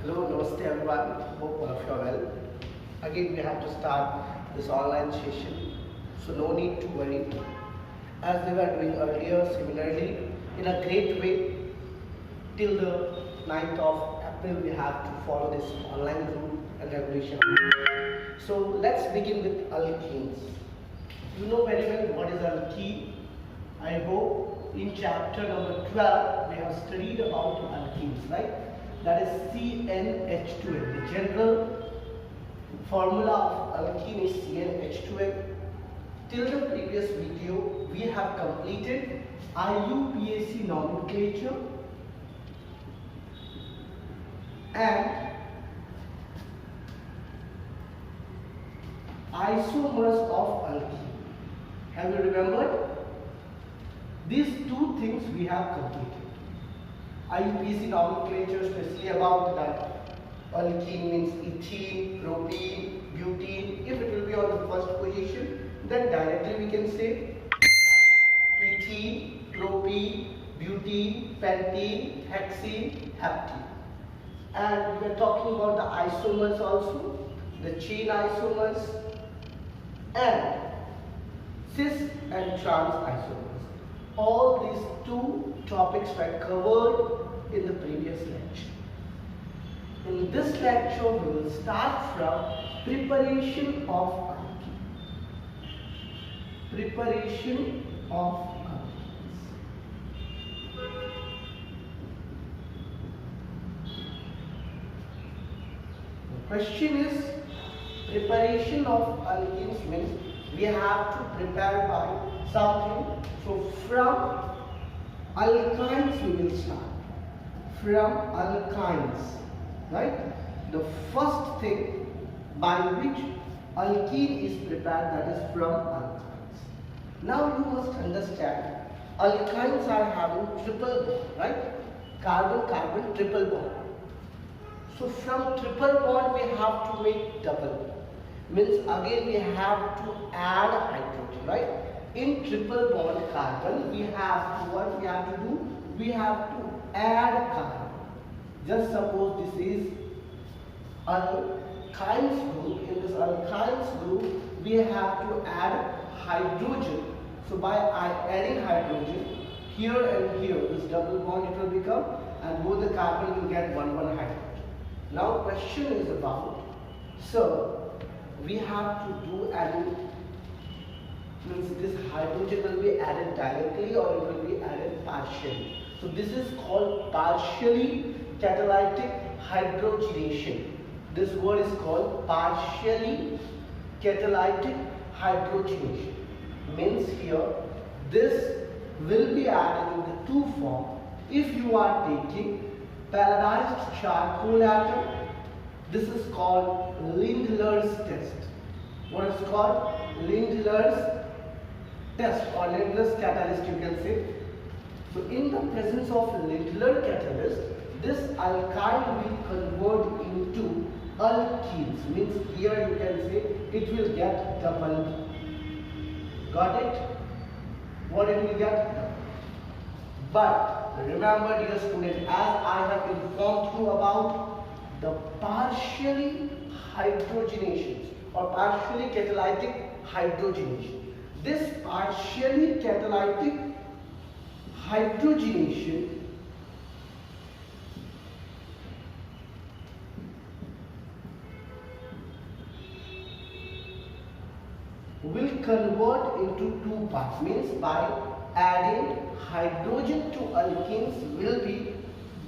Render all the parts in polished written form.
Hello, namaste everyone. Hope all of you are well. Again, we have to start this online session, so no need to worry. As we were doing earlier, similarly, in a great way, till the 9th of April, we have to follow this online rule and regulation. So let's begin with alkenes. You know very well what is alkene. I hope in chapter number 12 we have studied about alkenes, right? That is CnH2n. The general formula of alkene is CnH2n. Till the previous video we have completed IUPAC nomenclature and isomers of alkene. Have you remembered? These two things we have completed. IUPAC nomenclature, especially about that alkene means ethene, propene, butene. If it will be on the first position, then directly we can say ethene, propene, butene, pentene, hexene, heptene. And we are talking about the isomers also, the chain isomers and cis and trans isomers. All these two topics were covered in the previous lecture. In this lecture, we will start from preparation of alkene. Preparation of alkenes. The question is, preparation of alkenes means we have to prepare by something. So from alkynes we will start. From alkynes, right? The first thing by which alkene is prepared, that is from alkynes. Now you must understand, alkynes are having triple bond, right? Carbon-carbon triple bond. So from triple bond we have to make double. Means again we have to add hydrogen, right? In triple bond carbon, we have to, what we have to do? We have to add carbon. Just suppose this is alkynes group. In this alkynes group, we have to add hydrogen. So by adding hydrogen, here and here, this double bond it will become, and both the carbon will get one hydrogen. Now question is about, so we have to do adding. Means this hydrogen will be added directly or it will be added partially. So this is called partially catalytic hydrogenation. This word is called partially catalytic hydrogenation. Means here this will be added in the two form. If you are taking pelletized charcoal atom, this is called Lindlar's test. What is called? Lindlar's test or Lindlar's catalyst, you can say. So in the presence of Lindlar catalyst, this alkyne will convert into alkenes. Means here you can say it will get double. Got it? What it will get? But remember dear student, as I have informed you about the partially hydrogenations or partially catalytic hydrogenation. This partially catalytic hydrogenation will convert into two parts. Means by adding hydrogen to alkenes will be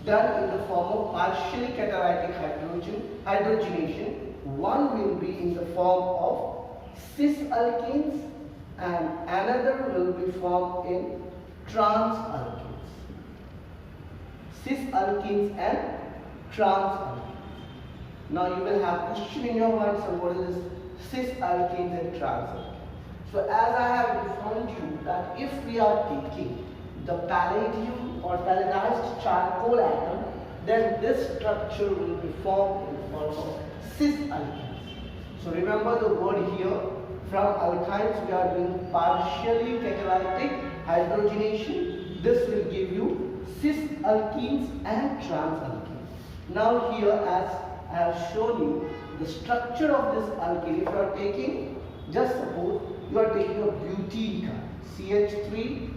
done in the form of partially catalytic hydrogenation. One will be in the form of cis alkenes and another will be formed in trans alkenes. Cis alkenes and trans alkenes. Now you will have question in your mind, so what is this cis alkenes and trans alkenes? So as I have informed you that if we are taking the palladium or pelletized charcoal atom, then this structure will be formed in form of cis alkenes. So remember the word here. From alkynes we are doing partially catalytic hydrogenation. This will give you cis alkenes and trans alkenes. Now here, as I have shown you the structure of this alkene, if you are taking, just suppose you are taking a butene card, CH3,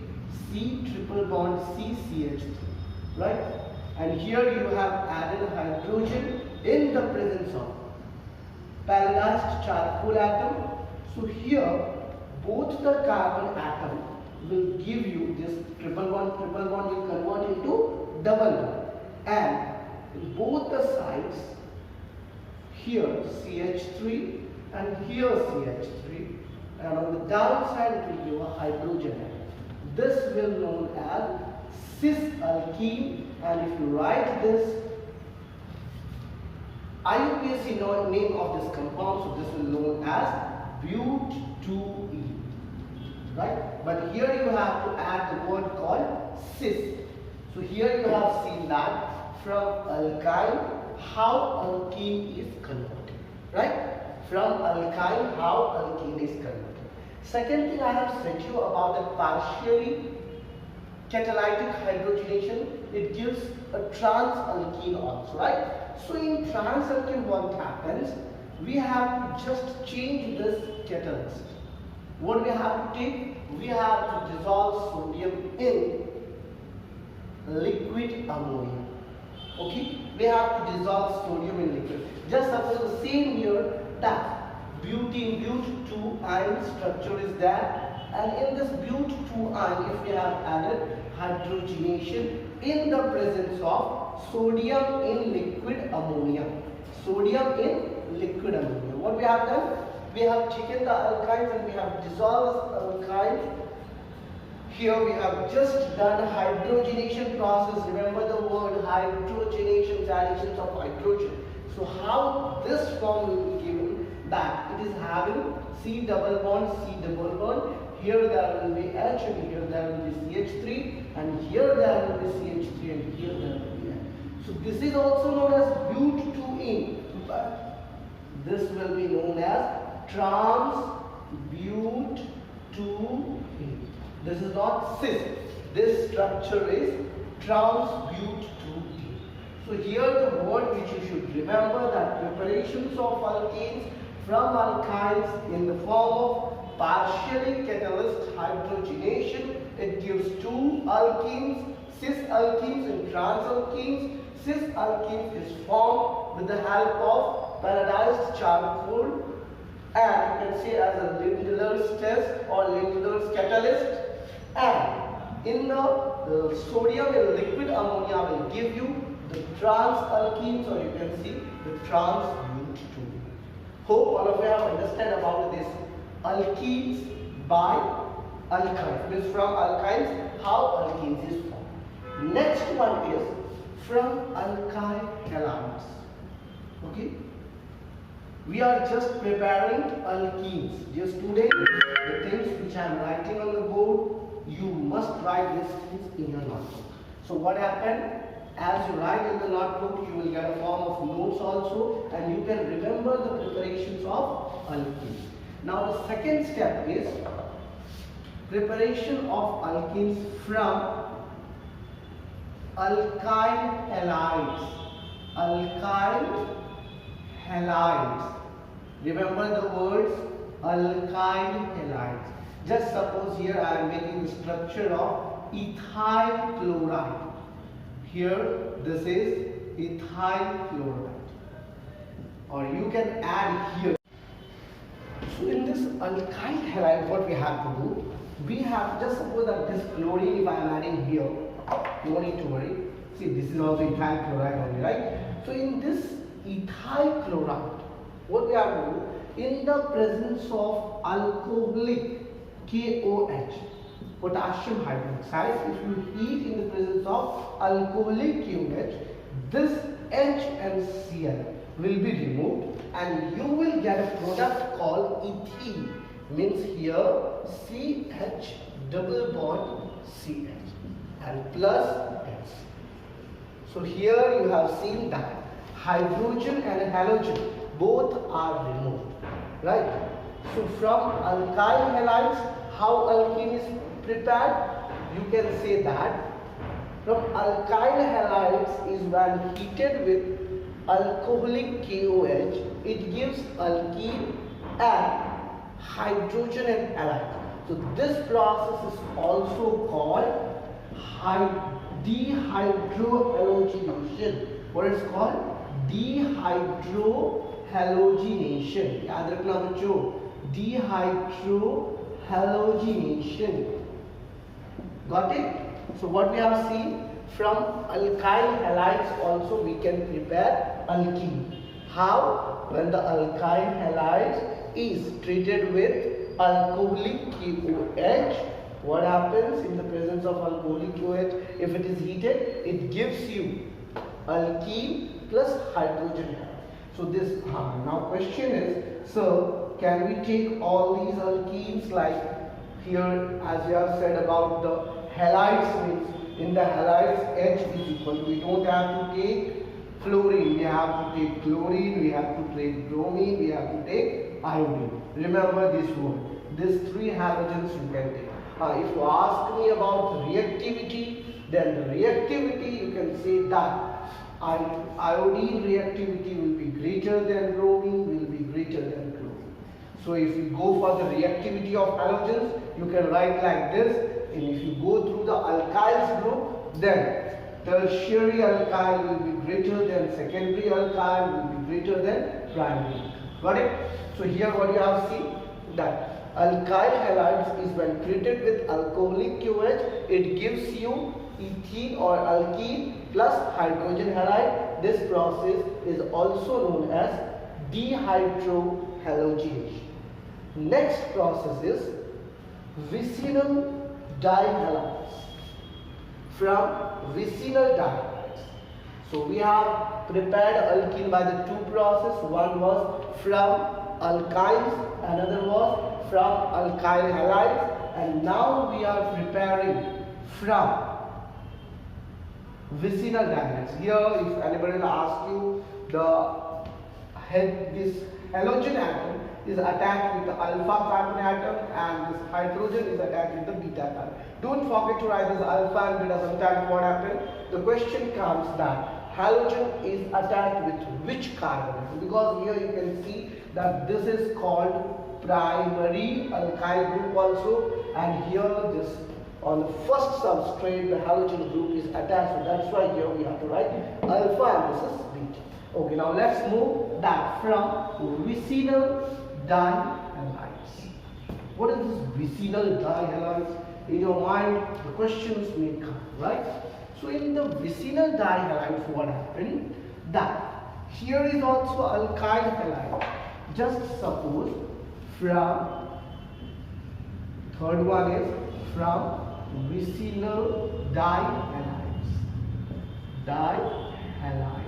C triple bond C, CH3, right? And here you have added hydrogen in the presence of paradized charcoal atom. So here both the carbon atom will give you this triple bond will convert into double bond, and both the sides, here CH3 and here CH3, and on the downside it will give a hydrogen atom. This will be known as cis alkene, and if you write this IUPAC name of this compound, so this will be known as but2e, right? But here you have to add the word called cis. So here you have seen that from alkyne how alkene is converted, right? From alkyne how alkene is converted. Second thing I have said you about the partially catalytic hydrogenation, it gives a trans alkene also, right? So in trans alkene what happens? We have to just change this catalyst. What we have to take? We have to dissolve sodium in liquid ammonia. Okay? We have to dissolve sodium in liquid. Just suppose the same here that butene but2 ion structure is there, and in this but2 ion if we have added hydrogenation in the presence of sodium in liquid ammonia. Sodium in liquid ammonia. What we have done? We have taken the alkynes and we have dissolved alkynes. Here we have just done hydrogenation process. Remember the word hydrogenation, additions of hydrogen. So how this form will be given? That it is having C double bond. Here there will be H, and here there will be CH3, and here there will be CH3, and here there will be H. So this is also known as but2ene, but this will be known as trans but2ene. This is not cis. This structure is trans but2ene. So here the word which you should remember, that preparations of alkanes from alkynes in the form of partially catalyzed hydrogenation, it gives two alkenes, cis alkenes and trans alkenes. Cis alkene is formed with the help of paradized charcoal, and you can say as a Lindlar's test or Lindlar's catalyst, and in the sodium in liquid ammonia will give you the trans alkenes, or you can see the trans but2. Hope all of you have understand about this alkenes by alkynes. Means from alkynes how alkenes is formed. Next one is from alkyl halides. Okay, we are just preparing alkenes. Just today the things which I am writing on the board, you must write these things in your notebook. So what happened? As you write in the notebook, you will get a form of notes also, and you can remember the preparations of alkenes. Now the second step is preparation of alkenes from alkyl halides. Alkyl halides. Remember the words alkyl halides. Just suppose here I am making the structure of ethyl chloride. Here this is ethyl chloride, or you can add here. So in this alkyl halide, what we have to do, we have, just suppose that this chlorine if I am adding here, no need to worry. See, this is also ethyl chloride only, right? So in this ethyl chloride, what we have to do, in the presence of alcoholic KOH, potassium hydroxide, if you heat in the presence of alcoholic KOH, this H and Cl will be removed, and you will get a product called ethene. Means here CH double bond CH and plus H. So here you have seen that hydrogen and halogen both are removed, right? So from alkyl halides, how alkene is prepared? You can say that from alkyl halides is when heated with alcoholic KOH, it gives alkene and hydrogen and halide. So this process is also called dehydrohalogenation. What is called? Dehydrohalogenation. याद रखना बच्चों, dehydrohalogenation. Got it? So what we have seen, from alkyl halides also we can prepare alkene. How? When the alkyl halides is treated with alcoholic KOH, what happens in the presence of alcoholic KOH? If it is heated, it gives you alkene plus hydrogen halide. So this now question is, sir, can we take all these alkenes, like here as you have said about the halides, means in the halides H is equal, we don't have to take fluorine, we have to take chlorine, we have to take bromine, we have to take iodine. Remember this word, these three halogens you can take. If you ask me about reactivity, then the reactivity you can say that iodine reactivity will be greater than bromine, will be greater than chlorine. So if you go for the reactivity of halogens, you can write like this. And if you go through the alkyls group, then tertiary alkyl will be greater than secondary alkyl, will be greater than primary. Got it? So here what you have seen, that alkyl halides is when treated with alcoholic KOH, it gives you ethene or alkene plus hydrogen halide. This process is also known as dehydrohalogenation. Next process is vicinal dihalides. From vicinal dihalides, so we have prepared alkene by the two processes. One was from alkynes, another was from alkyl halides, and now we are preparing from vicinal dihalides. Here, if anybody will ask you, this halogen atom is attached with the alpha carbon atom, and this hydrogen is attached with the beta carbon. Don't forget to write this alpha and beta. Sometimes what happens, the question comes that halogen is attached with which carbon? Because here you can see that this is called primary alkyl group also, and here this on the first substrate the halogen group is attached. So that's why here we have to write alpha and this is beta. Okay, now let's move that from vicinal dihalides. What is this vicinal dihalides? In your mind, the questions may come, right? So in the vicinal dihalides, what happened? That here is also alkyl halide. Just suppose from, third one is from vicinal dihalides. Dihalides.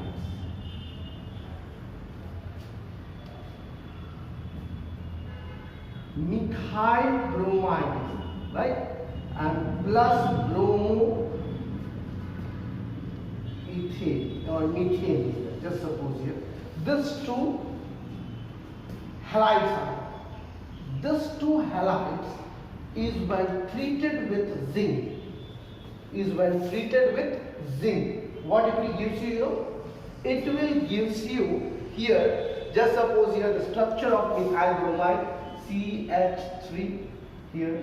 Methyl bromide, right? And plus bromoethane or methane, just suppose here. These two halides are. These two halides is when treated with zinc. What it will gives you? It will gives you here. Just suppose here the structure of methyl bromide. CH3 here,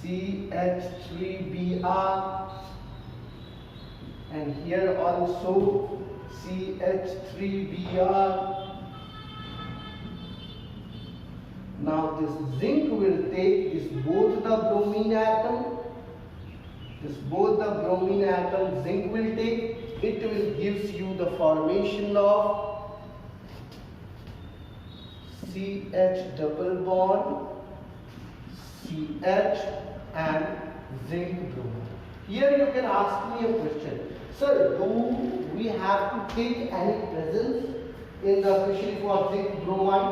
CH3Br, and here also CH3Br. Now this zinc will take this both the bromine atom, zinc will take, it will gives you the formation of CH double bond CH and zinc bromide. Here you can ask me a question, sir, do we have to take any presence in the especially for zinc bromide?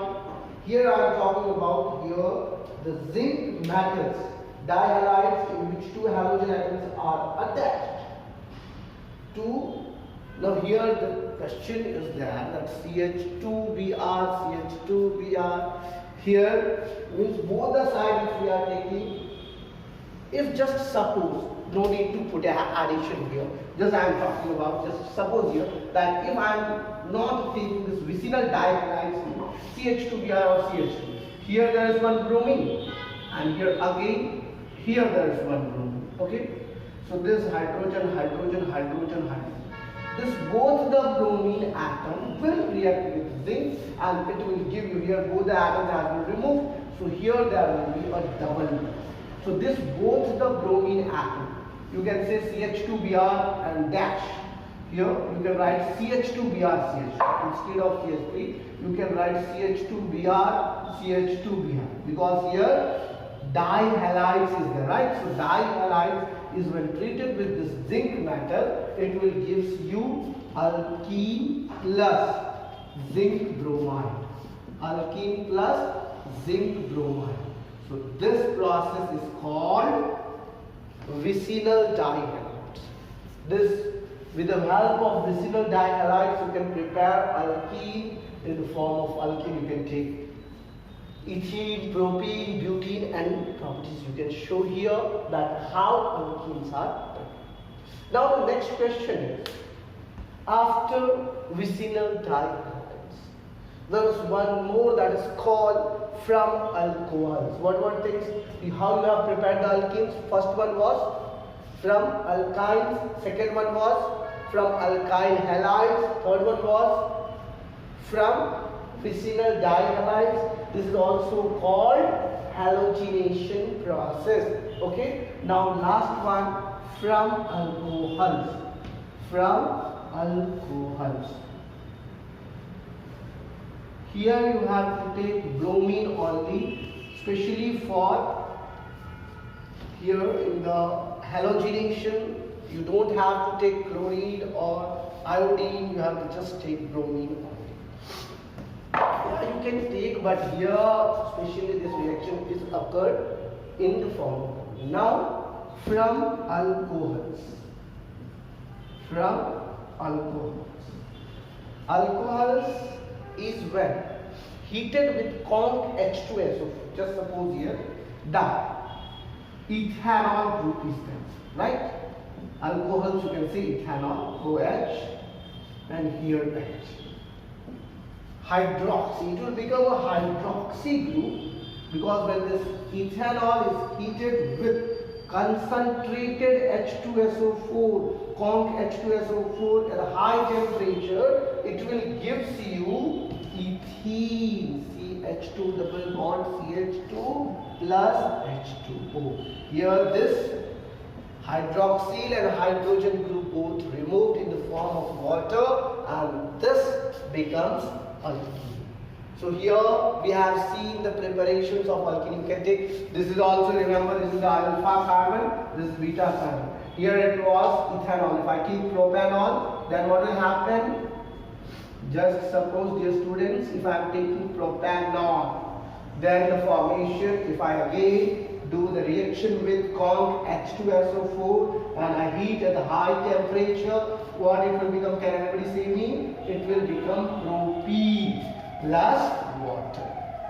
Here I am talking about here the zinc metals, dihalides in which two halogen atoms are attached to. Now here the question is that CH2Br, CH2Br, here means both the sides we are taking. If just suppose no need to put a addition here. Just I am talking about, just suppose here that if I am not taking this vicinal dihalides CH2Br or CH2, here there is one bromine, and here again, here there is one bromine. Okay, so this hydrogen, hydrogen, hydrogen, hydrogen. This both the bromine atom will react with zinc, and it will give you here both the atoms have been removed. So here there will be a double bond. So this both the bromine atom, you can say CH2Br and dash. Here you can write CH2Br CH2 instead of CH3. You can write CH2Br CH2Br because here dihalides is there, right? So dihalides is when treated with this zinc metal, it will gives you alkene plus zinc bromide. Alkene plus zinc bromide. So this process is called vicinal dihalides. This, with the help of vicinal dihalides, you can prepare alkene in the form of alkene. You can take ethene, propene, butene, and properties you can show here that how alkenes are done. Now the next question is, after vicinal dihalides, there is one more that is called from alcohols. What things? How you have prepared the alkenes? First one was from alkynes, second one was from alkyl halides, third one was from vicinal dihalides. This is also called halogenation process. Okay. Now last one, from alcohols. From alcohols. Here you have to take bromine only, especially for here in the halogenation. You don't have to take chlorine or iodine. You have to just take bromine only. Yeah, you can take, but here especially this reaction is occurred in the form of bromine. Now from alcohols. From alcohols. Alcohols is when heated with conc H2SO4. Just suppose here that ethanol group is there, right? Alcohols, you can say ethanol, OH, and here H. Hydroxy, it will become a hydroxy group because when this ethanol is heated with concentrated H2SO4, conc H2SO4 at a high temperature, it will give you ethene, CH2 double bond CH2 plus H2O. Here this hydroxyl and hydrogen group both removed in the form of water, and this becomes alkene. So here we have seen the preparations of alkene. You can take, this is also, remember, this is the alpha carbon, this is beta carbon. Here it was ethanol. If I keep propanol, then what will happen? Just suppose, dear students, if I am taking propanol, then the formation, if I again do the reaction with conc H2SO4 and I heat at a high temperature, what it will become? Can anybody say me? It will become propene plus water,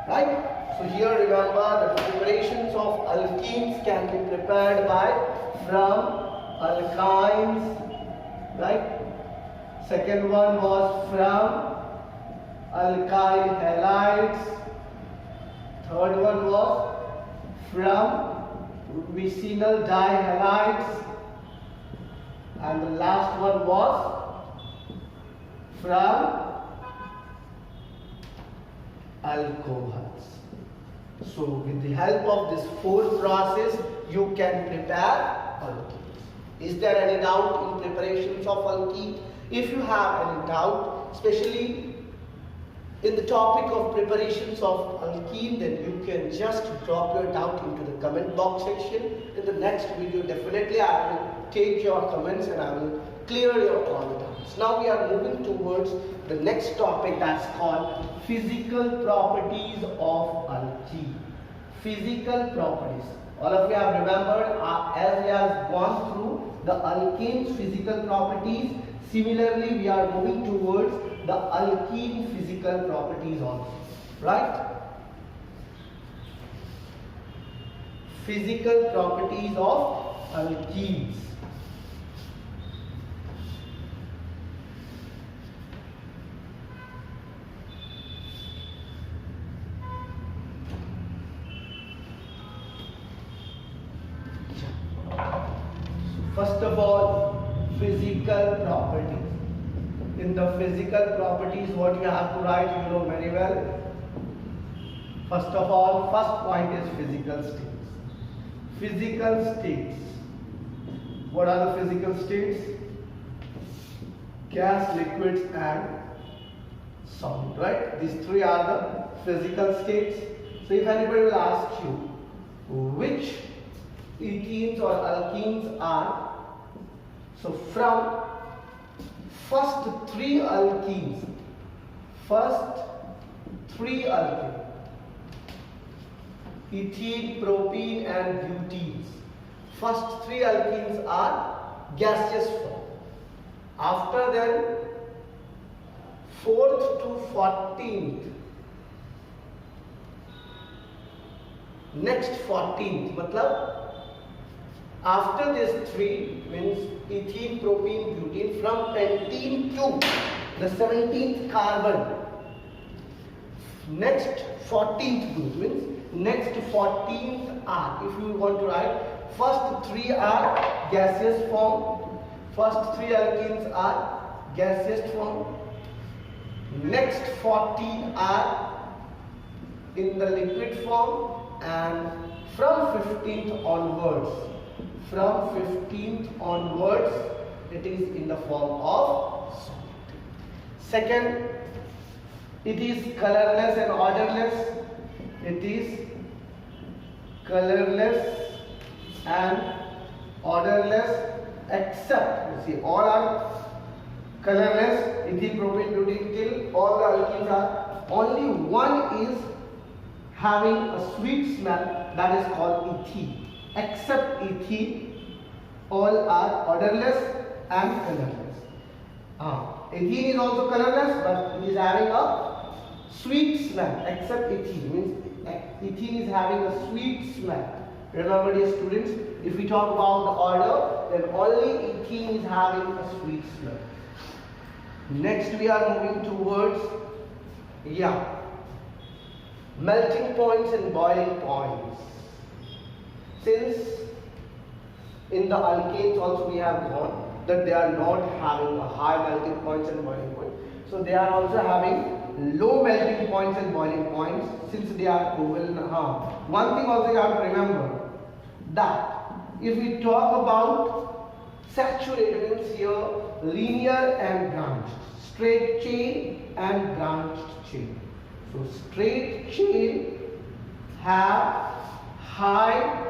right? So here remember the preparations of alkenes can be prepared by from alkynes, right? Second one was from alkyl halides. Third one was from vicinal dihalides, and the last one was from alcohols. So with the help of this whole process, you can prepare alkenes. Is there any doubt in preparations of alkene? If you have any doubt, especially in the topic of preparations of alkene, then you can just drop your doubt into the comment box section. In the next video, definitely I will take your comments and I will clear your all the doubts. Now we are moving towards the next topic, that's called physical properties of alkene. Physical properties. All of you have remembered as we have gone through the alkene's physical properties. Similarly, we are moving towards the alkene physical properties also, right? Physical properties of alkenes. First of all, physical properties. In the physical properties, what you have to write, you know very well. First of all, first point is physical states. Physical states. What are the physical states? Gas, liquids and solid, right? These three are the physical states. So if anybody will ask you, which ethenes or alkenes are, so from first three alkenes, ethene, propene and butenes, first three alkenes are gaseous form. After that, 4th to 14th, next 14th, matlab after this three means ethene, propene, butene, from pentene to the 17th carbon, next 14th group means next 14th are, if you want to write, first three are gaseous form, first three alkenes are gaseous form, next 14 are in the liquid form, and from 15th onwards, it is in the form of solid. Second, it is colorless and odorless. It is colorless and odorless, except, you see, all are colorless, ethene, propane, butene, till all the alkenes are, only one is having a sweet smell, that is called ethene. Except ethene, all are odorless and colorless. Ethene is also colorless, but it is having a sweet smell, except ethene, means ethene is having a sweet smell. Remember, dear students, if we talk about the order, then only ethene is having a sweet smell. Next we are moving towards, melting points and boiling points. Since in the alkanes also we have gone that they are not having a high melting points and boiling points, so they are also having low melting points and boiling points since they are covalent. One thing also you have to remember, that if we talk about saturated means here linear and branched, straight chain and branched chain. So straight chain have high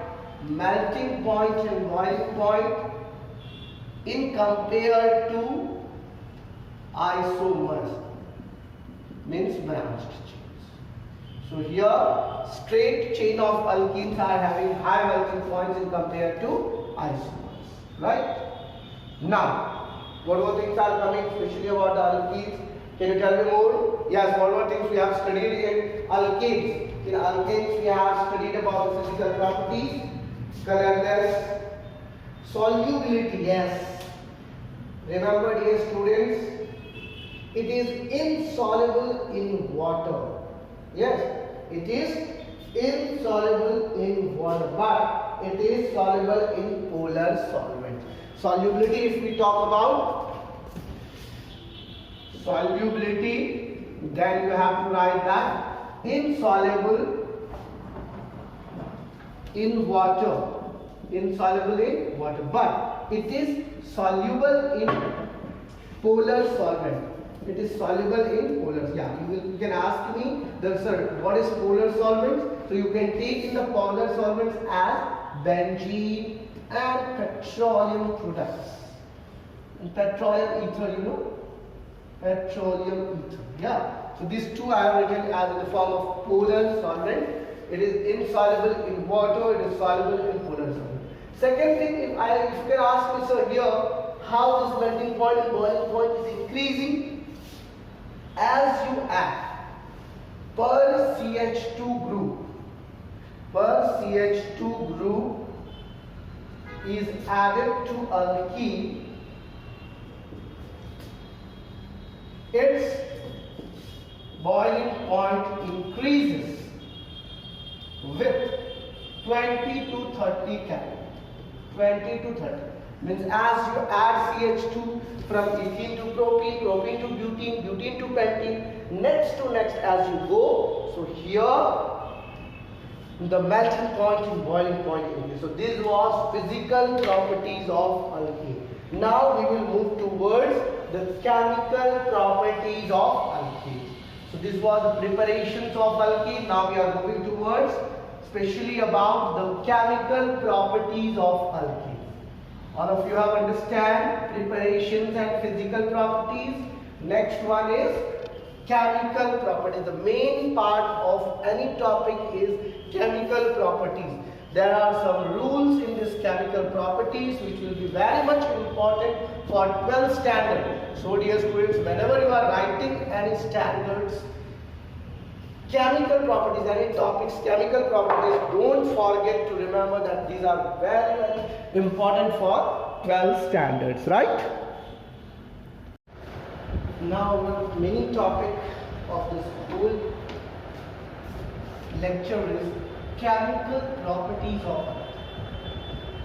melting point and boiling point in compared to isomers, means branched chains. So here straight chain of alkenes are having high melting points in compared to isomers, right? Now, what more things are coming, especially about the alkenes? Can you tell me more? Yes, what more things we have studied in alkenes? In alkenes we have studied about the physical properties, colorless, solubility, yes. Remember, dear students, it is insoluble in water. Yes, it is insoluble in water, but it is soluble in polar solvent. Solubility, if we talk about solubility, then you have to write that insoluble in water. Insoluble in water, but it is soluble in polar solvent. It is soluble in polar. You can ask me, sir, what is polar solvent? So you can take in the polar solvents as benzene and petroleum products. And petroleum ether, you know, petroleum ether. So these two I have written as in the form of polar solvent. It is insoluble in water. It is soluble in polar solvent. Second thing, if you can ask me, sir, here, how this melting point and boiling point is increasing as you add per CH2 group is added to alkene, its boiling point increases with 20 to 30 calories. 20 to 30 means as you add CH2 from ethene to propene, propene to butene, butene to pentene, next to next as you go. So here the melting point and boiling point increase. So this was physical properties of alkene. Now we will move towards the chemical properties of alkene. So this was the preparations of alkene. Now we are moving towards especially about the chemical properties of alkene. All of you have understand preparations and physical properties. Next one is chemical properties. The main part of any topic is chemical properties. There are some rules in this chemical properties which will be very much important for 12th standard. So dear students, whenever you are writing any standards, chemical properties, any topics, chemical properties, don't forget to remember that these are very, very important for 12th standards, right? Now, one main topic of this whole lecture is chemical properties of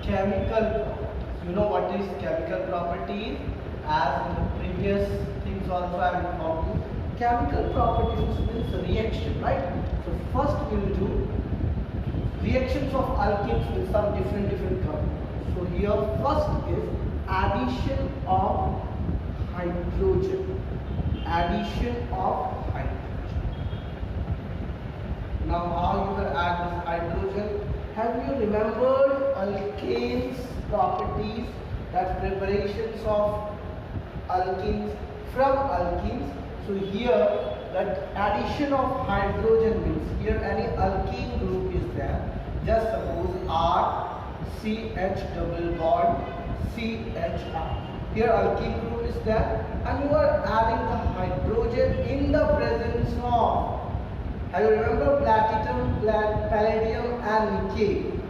chemical properties. You know what is chemical properties? As in the previous things also I have informed you. Chemical properties means reaction, right? So first we will do reactions of alkenes with some different compounds. So here first is addition of hydrogen. Addition of hydrogen. Now how you will add this hydrogen? Have you remembered alkanes properties, that preparations of alkenes from alkenes? So here that addition of hydrogen means here any alkene group is there. Just suppose R, CH double bond, CHR. Here alkene group is there and you are adding the hydrogen in the presence of, have you remember platinum, palladium and nickel?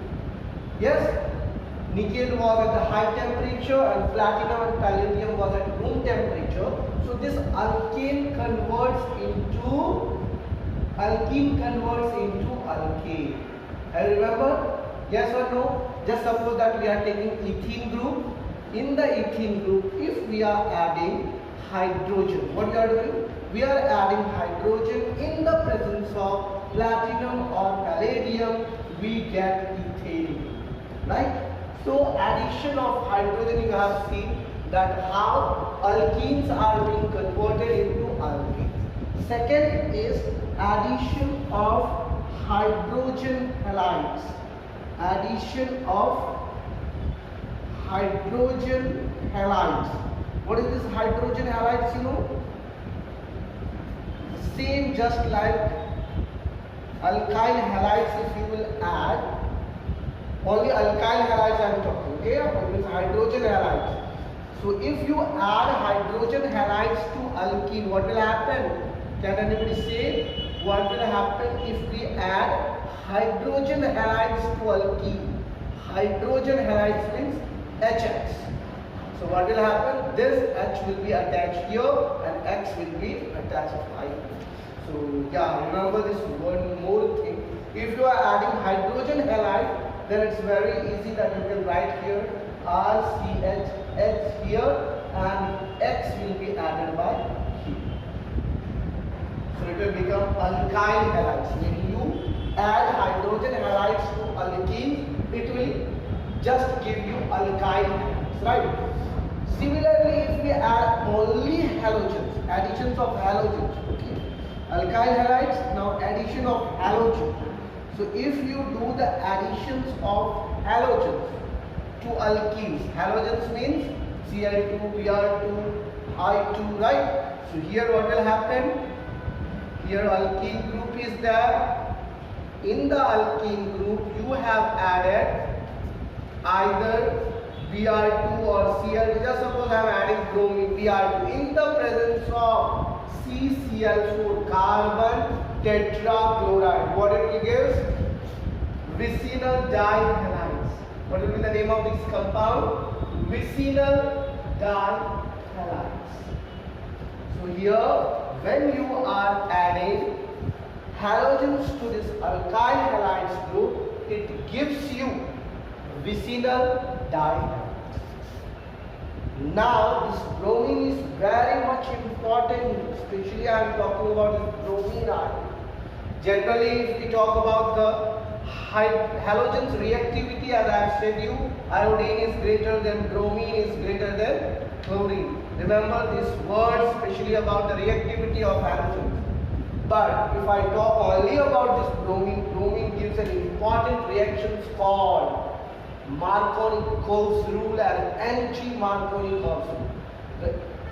Yes? Nickel was at the high temperature and platinum and palladium was at room temperature. So this alkene converts into alkene. I remember? Yes or no? Just suppose that we are taking ethene group. In the ethene group, if we are adding hydrogen, what we are doing? We are adding hydrogen in the presence of platinum or palladium, we get ethane, right? So addition of hydrogen, you have seen that how alkenes are being converted into alkenes. Second is addition of hydrogen halides. Addition of hydrogen halides. What is this hydrogen halides, you know? Same just like alkyl halides if you will add. Only alkyl halides I am talking, okay? It means hydrogen halides. So if you add hydrogen halides to alkene, what will happen? Can anybody say what will happen if we add hydrogen halides to alkene? Hydrogen halides means HX. So what will happen? This H will be attached here and X will be attached here. So yeah, remember this one more thing. If you are adding hydrogen halide, then it's very easy that you can write here RCH here and X will be added by here. So it will become alkyl halides. When you add hydrogen halides to alkene, it will just give you alkyl halides, right? Similarly, if we add only halogens, additions of halogens, okay? Alkyl halides, now addition of halogen. So if you do the additions of halogens to alkenes, halogens means Cl2, Br2, I2, right? So here what will happen? Here alkene group is there. In the alkene group you have added either Br2 or Cl2. Just suppose I am adding bromine Br2 in the presence of CCl4 carbon tetrachloride. What it will give? Vicinal dihalides. What will be the name of this compound? Vicinal dihalides. So here, when you are adding halogens to this alkyl halides group, it gives you vicinal dihalides. Now, this bromine is very much important, especially I am talking about this bromine ion. Generally, if we talk about the halogens reactivity, as I have said you, iodine is greater than bromine is greater than chlorine. Remember this word, especially about the reactivity of halogens. But if I talk only about this bromine, bromine gives an important reaction called Marconi-Coles rule and anti-Marconi-Coles rule.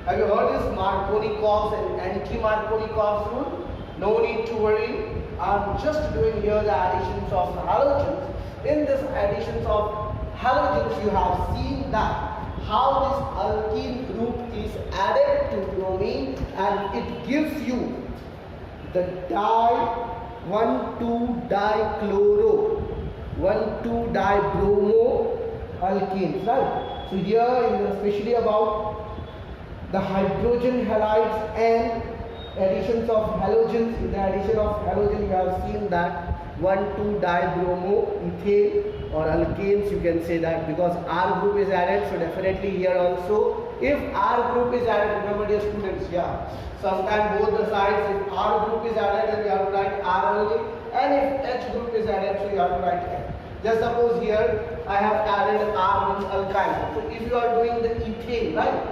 Have you heard this Marconi-Coles and anti-Marconi-Coles rule? No need to worry. I'm just doing here the additions of halogens. In this additions of halogens, you have seen that how this alkene group is added to bromine and it gives you the 1,2-dichloro 1,2-dibromo alkenes, right? So here especially about the hydrogen halides and additions of halogens. In the addition of halogen, you have seen that 1,2-dibromo ethane or alkanes, you can say that, because R group is added. So definitely here also, if R group is added, remember dear students, yeah, sometimes both the sides, if R group is added, then you have to write R only, and if H group is added, so you have to write H. Just suppose here I have added R means alkyne. So if you are doing the ethane, right?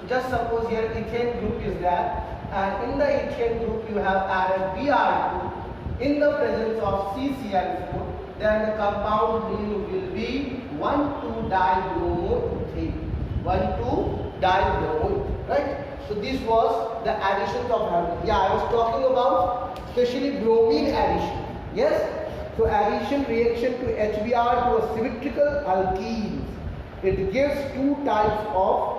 Just suppose here ethane group is there, and in the ethane group you have added Br2 in the presence of CCl4, then the compound name will be 1,2-dibromoethane. 1,2-dibromoethane, right? So this was the additions of halogen. Yeah, I was talking about especially bromine addition. Yes? So addition reaction to HBr to a symmetrical alkenes. It gives two types of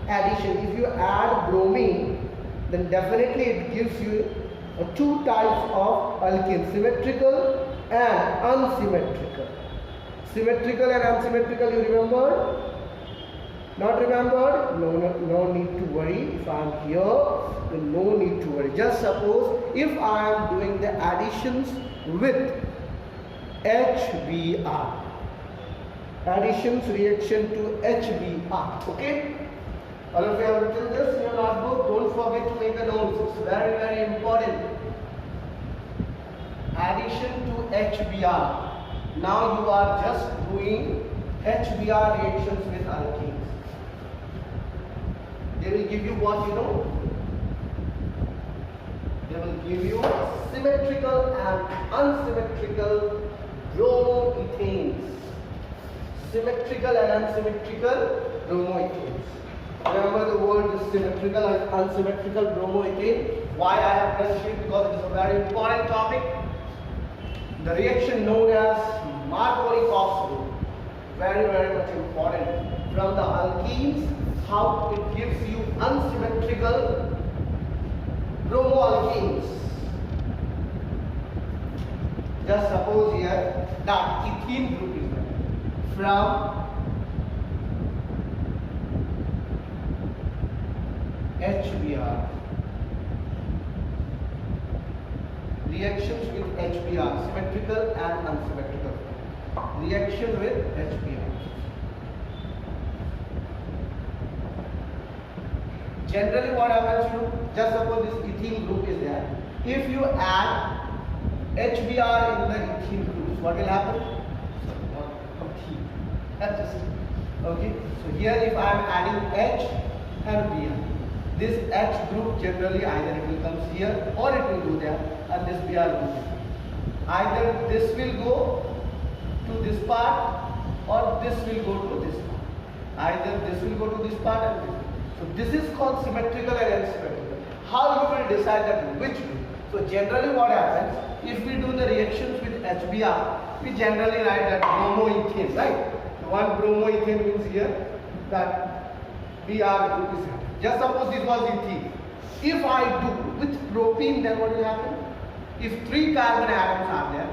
addition. If you add bromine, then definitely it gives you two types of alkenes, symmetrical and unsymmetrical. Symmetrical and unsymmetrical, you remember? Not remembered? No need to worry. If I am here, then no need to worry. Just suppose if I am doing the additions with HBr. Additions reaction to HBr. Okay? All of you have written this in your notebook. Don't forget to make a note. It's very, very important. Addition to HBr. Now you are just doing HBr reactions with alkenes. They will give you what you know. They will give you symmetrical and unsymmetrical bromoethanes. Symmetrical and unsymmetrical bromoethanes. Remember the word is symmetrical and unsymmetrical bromoethane. Why I have mentioned it? Because it is a very important topic. The reaction known as Marconi-Coles rule. Very, very much important. From the alkenes, how it gives you unsymmetrical bromoalkenes. Just suppose here that ethene group is there. From HBr. Reactions with HBr, symmetrical and unsymmetrical. Reaction with HBr. Generally what happens to, just suppose this ethene group is there. If you add HBr in the ethene groups, what will happen? Okay. So here if I am adding H and Br, this H group generally either it will come here or it will go there, and this Br will go. Either this will go to this part or this will go to this part. Either this will go to this part and this. So this is called symmetrical and unsymmetrical. How you will decide that which group? So generally what happens, if we do the reactions with HBr, we generally write that bromoethane, right? So one bromoethane means here that Br group is here. Just suppose this was ethene. If I do with propene, then what will happen? If 3 carbon atoms are there,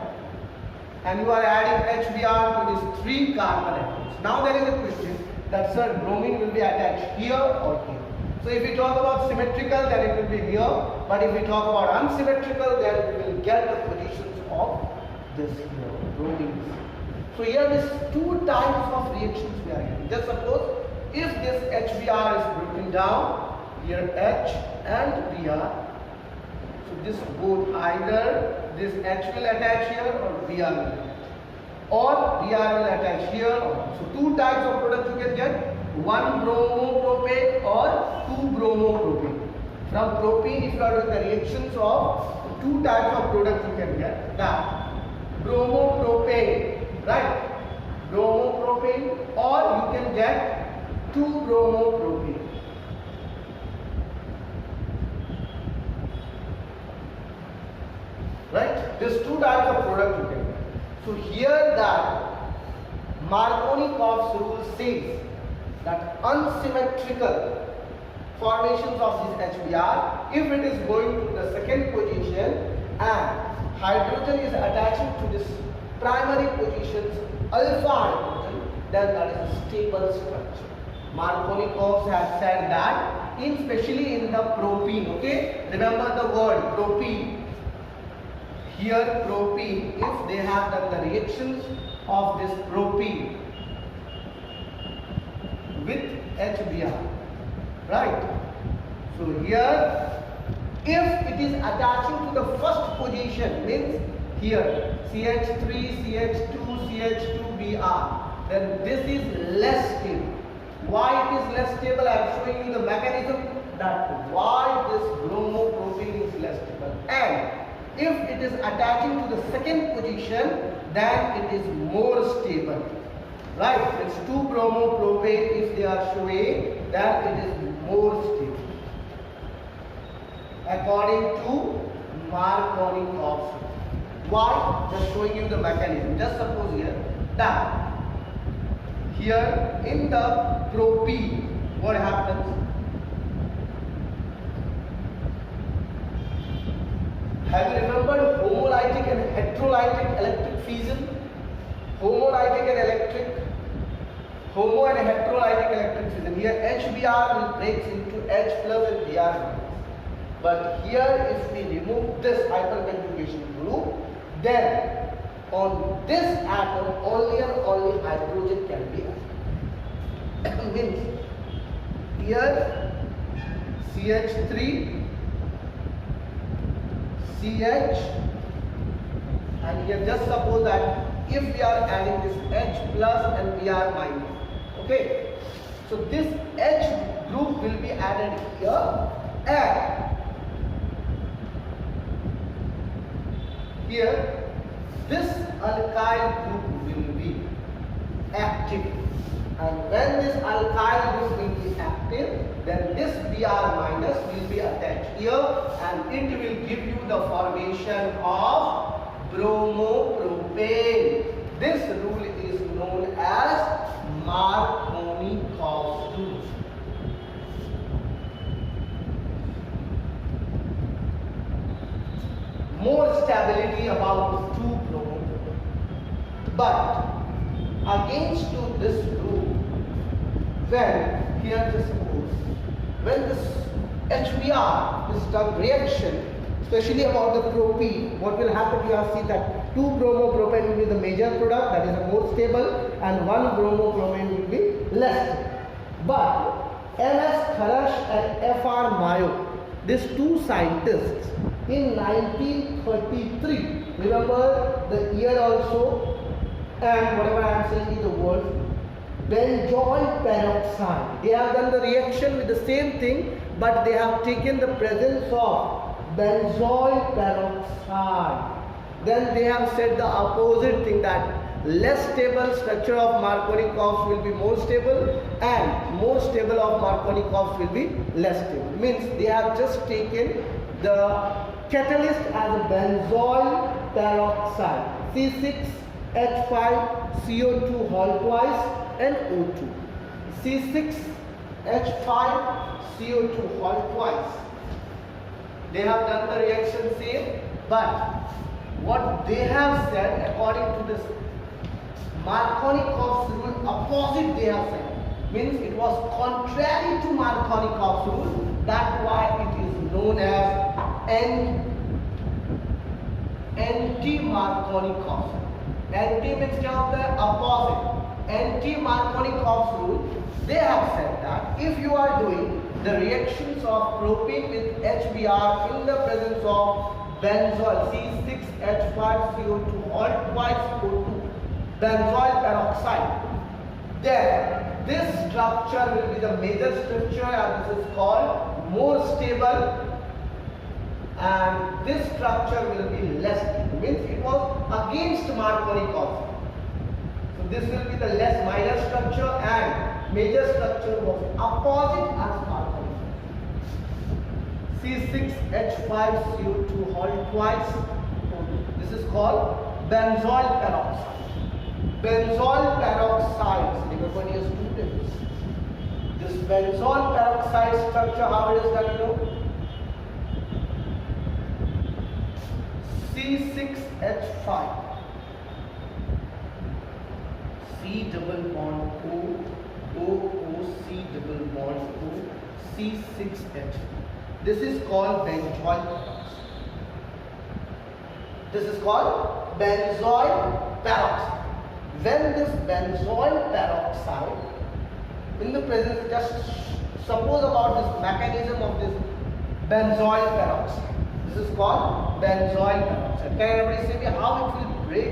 and you are adding HBr to these 3 carbon atoms. Now there is a question that sir, bromine will be attached here or here. So if we talk about symmetrical, then it will be here, but if we talk about unsymmetrical, then we will get the positions of this here, bromine. So here these 2 types of reactions we are getting. Just suppose if this HBr is broken down, here H and Br, so this both either this H will attach here or Br will attach, or Br will attach here. So 2 types of products you can get, 1 bromopropane or 2 bromopropane. From propene, if you are doing the reactions of 2 types of products you can get that bromopropane, right? Bromopropane, or you can get 2 bromopropane. Right? These 2 types of products you can get. So here that Markovnikov's rule says that unsymmetrical formations of this HBr, if it is going to the second position and hydrogen is attaching to this primary positions alpha hydrogen, then that is a stable structure. Markovnikov has said that, especially in the propene. Okay, remember the word propene. Here propene, if they have done the reactions of this propene with HBr, right? So here, if it is attaching to the first position, means here CH3, CH2, CH2Br, then this is less stable. Why it is less stable? I am showing you the mechanism that why this bromopropane is less stable. And if it is attaching to the second position, then it is more stable. Right? It's 2 bromopropane if they are showing, then it is more stable. According to Markovnikov's rule. Why? Just showing you the mechanism. Just suppose here that here in the propene, what happens? Have you remembered homolytic and heterolytic electric fission? Homolytic and heterolytic electric fission. Here HBr will break into H plus and Br minus. But here if we remove this hyperconjugation group, then on this atom only and only hydrogen can be added. Means here CH3, CH, and here just suppose that if we are adding this H plus and Br minus, okay, so this H group will be added here, and here this alkyl group will be active, and when this alkyl group will be active, then this Br minus will be attached here, and it will give you the formation of bromopropane. This rule is known as Markovnikov's rule. More stability about 2 bromopropane. But against to this rule, when here just suppose when this HBr, this done reaction, especially about the propene, what will happen? You have seen that 2 bromopropane will be the major product, that is more stable, and 1 bromopropane will be less stable. But MS Kharash and FR Mayo, these 2 scientists, in 1933, remember the year also, and whatever I am saying is the word, benzoyl peroxide. They have done the reaction with the same thing, but they have taken the presence of benzoyl peroxide. Then they have said the opposite thing, that less stable structure of Markovnikov's will be more stable, and more stable of Markovnikov's will be less stable. Means they have just taken the catalyst as a benzoyl peroxide, C6H5CO2 whole twice and O2, C6H5CO2 whole twice. They have done the reaction same, but what they have said according to this Markovnikov's rule, opposite they have said. Means it was contrary to Markovnikov's rule. That's why it is known as anti-Markovnikov. Anti means क्या होता है? Opposite. Anti-Markovnikov's rule. They have said that if you are doing the reactions of propene with HBr in the presence of benzoyl C6H5CO2 or twice O2 benzoyl peroxide, then this structure will be the major structure and this is called more stable, and this structure will be less stable. Means it was against Markovnikov. So this will be the less minor structure and major structure was opposite as Markovnikov. C6H5CO2 whole twice. This is called benzoyl peroxide. Benzoyl peroxide. Remember when you students, this benzoyl peroxide structure, how it is done, you know? C6H5, C double bond O, O, C double bond O, C6H. This is called benzoyl peroxide. This is called benzoyl peroxide. When this benzoyl peroxide, in the presence, just suppose about this mechanism of this benzoyl peroxide. This is called benzoyl peroxide. Can everybody say me how it will break?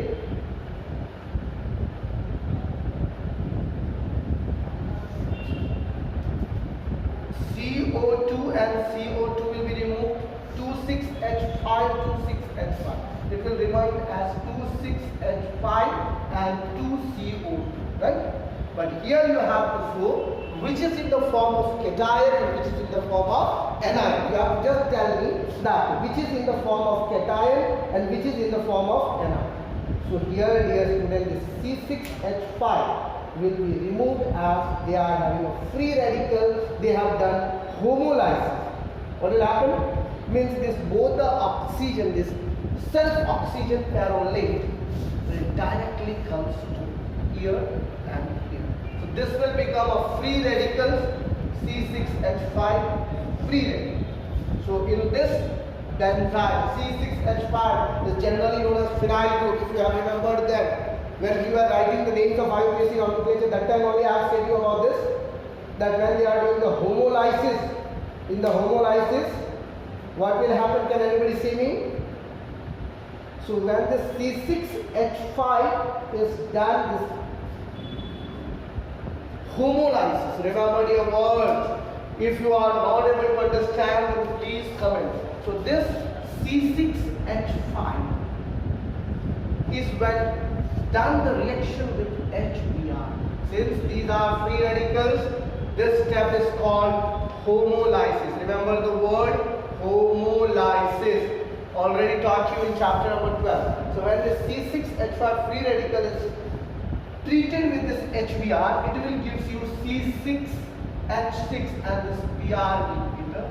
CO2 and CO2 will be removed. 26H5, 26H5. It will remain as 26H5 and 2CO2, right? But here you have to show which is in the form of cation and which is in the form of anion. You have to just tell me that which is in the form of cation and which is in the form of anion. So here, dear student, this C6H5 will be removed as they are having a free radical. They have done homolysis. What will happen? Means this both the oxygen, this self-oxygen parolate will directly comes to here and here. So this will become a free radical C6H5 free radical. So in this benzyl C6H5 is generally known as phenyl group. If you have remembered that when you are writing the names of IUPAC nomenclature, that time only I have said you about this, that when they are doing the homolysis, in the homolysis, what will happen? Can anybody see me? So when this C6H5 is done, this homolysis, remember your words. If you are not able to understand, then please comment. So this C6H5 is when done the reaction with HBr. Since these are free radicals, this step is called homolysis. Remember the word homolysis. Already taught you in chapter number 12. So when this C6H5 free radical is treated with this HBr, it will give you C6H6 and this Br will be the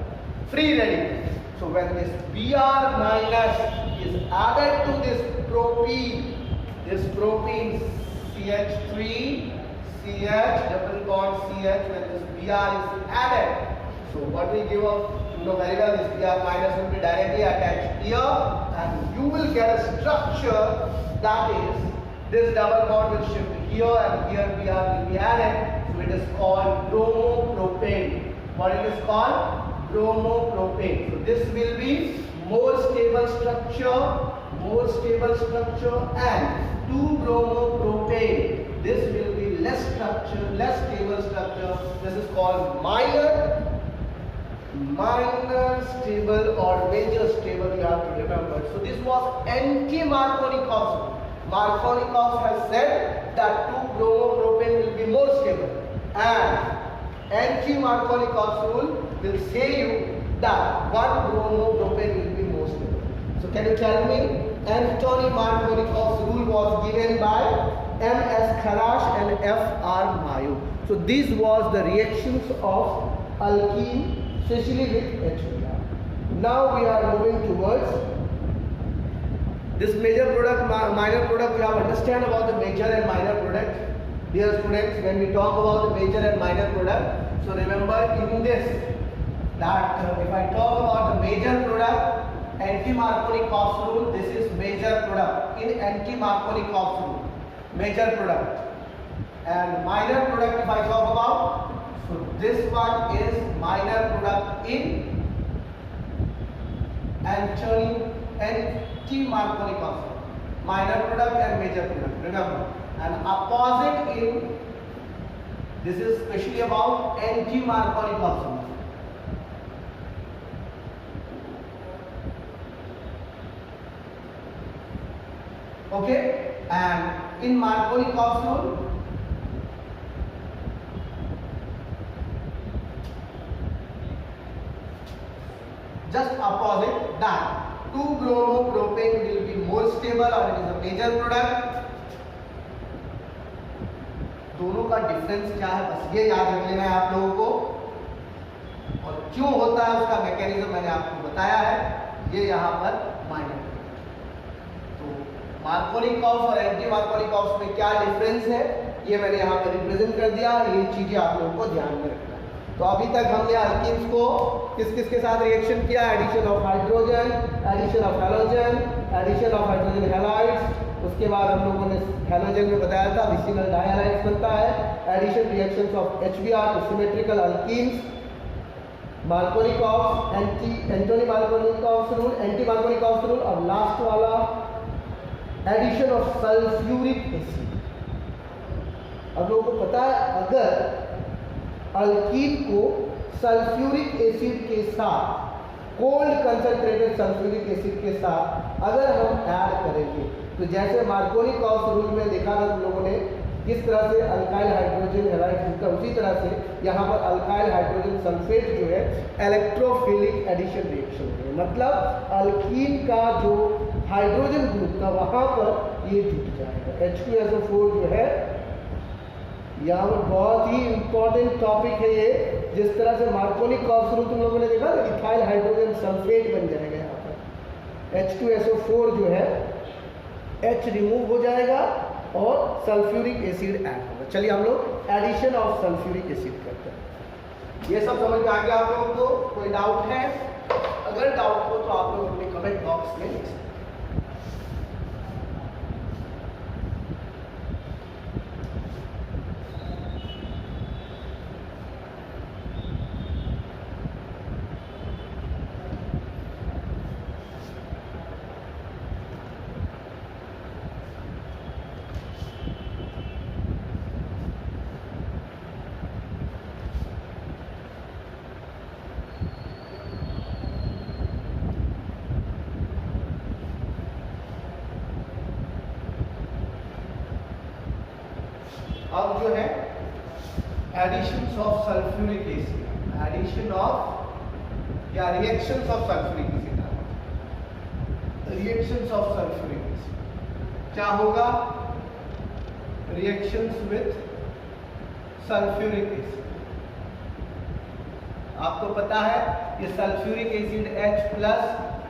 free radical. So when this Br minus is added to this propene CH3, CH, double bond CH, when this Br is added, so what will give up? You know very well, this Br minus will be directly attached here and you will get a structure that is, this double bond will shift here and here Br will be added. So it is called bromopropane. What it is called? Bromopropane. So this will be more stable structure and 2-bromopropane. This will be less stable structure. This is called minor stable or major stable, you have to remember. So this was anti-Markovnikov. Markovnikov has said that 2-bromopropane will be more stable, and anti-Markovnikov rule will say you that 1-bromopropane will be more stable. So can you tell me, Anthony Markovnikov's rule was given by M.S. Kharash and F.R. Mayo. So this was the reactions of alkene, especially with HBr. Now we are moving towards This major product, minor product, you have understand about the major and minor product. Dear students, when we talk about the major and minor product, so remember in this that if I talk about the major product, anti-Marconi-Cox rule, this is major product in anti-Marconi-Cox rule, major product. And minor product, if I talk about, so this one is minor product in anti-Marconi-Cox rule, minor product and major product. Remember, and opposite in, this is especially about anti-Marconi-Cox rule. Okay, and in Marconi-Cox rule, just opposite that 2-bromopropane will be more stable और it is a major product. दोनों का difference क्या है बस ये याद रख लेना है आप लोगों को, और क्यों होता है उसका मैकेनिज्म मैंने आपको बताया है, ये यहाँ पर माइनर। तो मार्कोनी-कॉक्स और एंटी-मार्कोनी-कॉक्स में क्या डिफरेंस है ये मैंने यहाँ पर रिप्रेजेंट कर दिया, ये चीजें आप लोगों को ध्यान में रखना है। तो अभी तक हमने अल्कीन्स को किस किस के साथ रिएक्शन किया, addition of hydrogen, addition of halogen, addition of hydrogen halides, उसके बाद हम लोगों ने हैलोजन में बताया था विसिनल डाइहैलाइड्स बनता है, addition reactions of HBr to symmetrical alkenes, Markovnikov, anti Markovnikov rule, anti Markovnikov rule, और लास्ट वाला एडिशन ऑफ सल्फ्यूरिक एसिड। अब लोगों को पता है अगर अल्कीन को सल्फ्यूरिक एसिड के साथ, कोल्ड कंसंट्रेटेड सल्फ्यूरिक एसिड के साथ अगर हम ऐड करेंगे तो जैसे मार्कोनी-कॉक्स रूल में देखा था तुम लोगों ने किस तरह से अल्काइल हाइड्रोजन हैलाइड होता है, उसी तरह से यहाँ पर अल्काइल हाइड्रोजन सल्फेट जो है इलेक्ट्रोफिलिक एडिशन रिएक्शन है, मतलब अल्कीन का जो हाइड्रोजन ग्रुप था वहाँ पर ये जुट जाएगा। H2SO4 जो है यहाँ पर बहुत ही इंपॉर्टेंट टॉपिक है ये, जिस तरह से मार्कोनी-कॉक्स रूल तुम लोगों ने देखा ना, इथाइल हाइड्रोजन सल्फेट बन जाएगा यहाँ पर, H2SO4 जो है H रिमूव हो जाएगा और सल्फ्यूरिक एसिड ऐड होगा। चलिए हम लोग एडिशन ऑफ सल्फ्यूरिक एसिड करते हैं। ये सब समझ में आ गया आप लोगों को? कोई डाउट है? अगर डाउट हो तो आप लोग अपने कमेंट बॉक्स में लिख सकते हैं। अब जो है additions of sulphuric acid, addition of या reactions of sulphuric acid, reactions of sulphuric acid क्या होगा? Reactions with sulphuric acid. आपको पता है ये सल्फ्यूरिक एसिड H+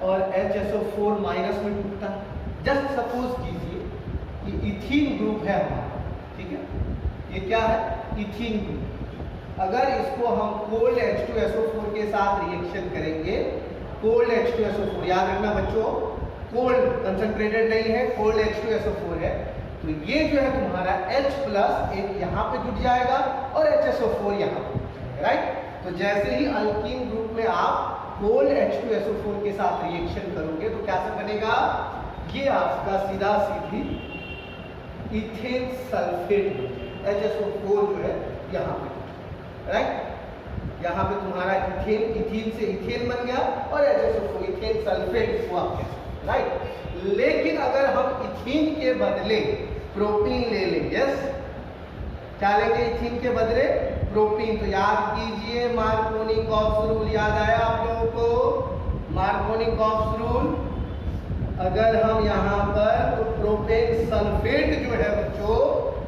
और HSO4- में टूटता है। जस्ट सपोज कीजिए कि इथीन ग्रुप है हमारा, ठीक है, ये क्या है? Ethene group. अगर इसको हम कोल्ड H2SO4 के साथ रिएक्शन करेंगे, कोल्ड H2SO4, याद रखना बच्चों, कोल्ड कंसंट्रेटेड नहीं है, कोल्ड H2SO4 है, तो ये जो है तुम्हारा H+ एक यहाँ पे जुट जाएगा और HSO4 यहाँ पे जुट जाएगा, राइट? तो जैसे ही अल्कीन ग्रुप में आप कोल्ड H2SO4 के साथ रिएक्शन करोगे तो क्या से बनेगा? ये आपका सीधा सीधी इथेन सल्फेट, HSO4 जो है यहाँ पे, राइट? यहाँ पे तुम्हारा इथेन से इथेन बन गया और HSO4 इथेन सल्फेट इसको आप कहते हैं, राइट? लेकिन अगर हम इथेन के बदले प्रोपीन ले लें, यस, क्या लेंगे इथेन के बदले? प्रोपीन। तो याद कीजिए मार्कोनी-कॉक्स रूल, याद आया आप लोगों को? मार्कोनी-कॉक्स रूल, अगर हम यहाँ पर तो प्रोपेन सल्फेट जो है बच्चों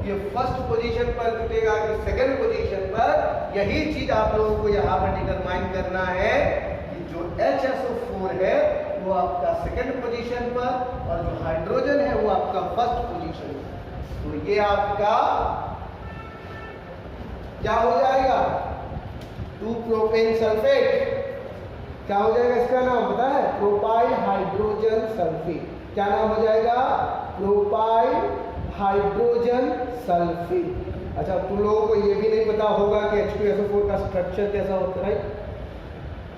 ये फर्स्ट पोजीशन पर जुटेगा कि सेकंड पोजीशन पर, यही चीज आप लोगों को यहाँ पर डिटरमाइन करना है कि जो HSO4 है वो आपका सेकंड पोजीशन पर और जो हाइड्रोजन है वो आपका फर्स्ट पोजीशन पर। तो ये आपका क्या हो जाएगा, 2 प्रोपेन सल्फेट। क्या हो जाएगा इसका नाम पता है, प्रोपाइल हाइड्रोजन सल्फेट। क्या नाम हो जाएगा, प्रोपाइल हाइड्रोजन सल्फेट। अच्छा, तुम लोगों को ये भी नहीं पता होगा कि H2SO4 का स्ट्रक्चर कैसा होता है।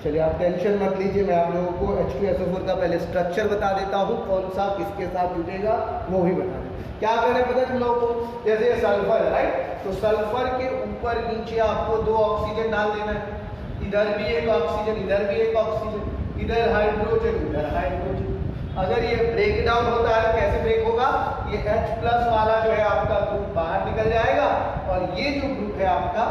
चलिए आप टेंशन मत लीजिए, मैं आप लोगों को H2SO4 का पहले स्ट्रक्चर बता देता हूँ, कौन सा किसके साथ जुड़ेगा वो भी बता दें। क्या करना है पता है तुम लोगों को, जैसे ये सल्फर है राइट, तो सल्फर के ऊपर नीचे आपको 2 ऑक्सीजन डाल देना है। इधर भी एक ऑक्सीजन, इधर भी एक ऑक्सीजन, इधर हाइड्रोजन, इधर हाइड्रोजन। अगर ये ब्रेक डाउन होता है कैसे ब्रेक होगा, ये H+ वाला जो है आपका ग्रुप बाहर निकल जाएगा और ये जो ग्रुप है आपका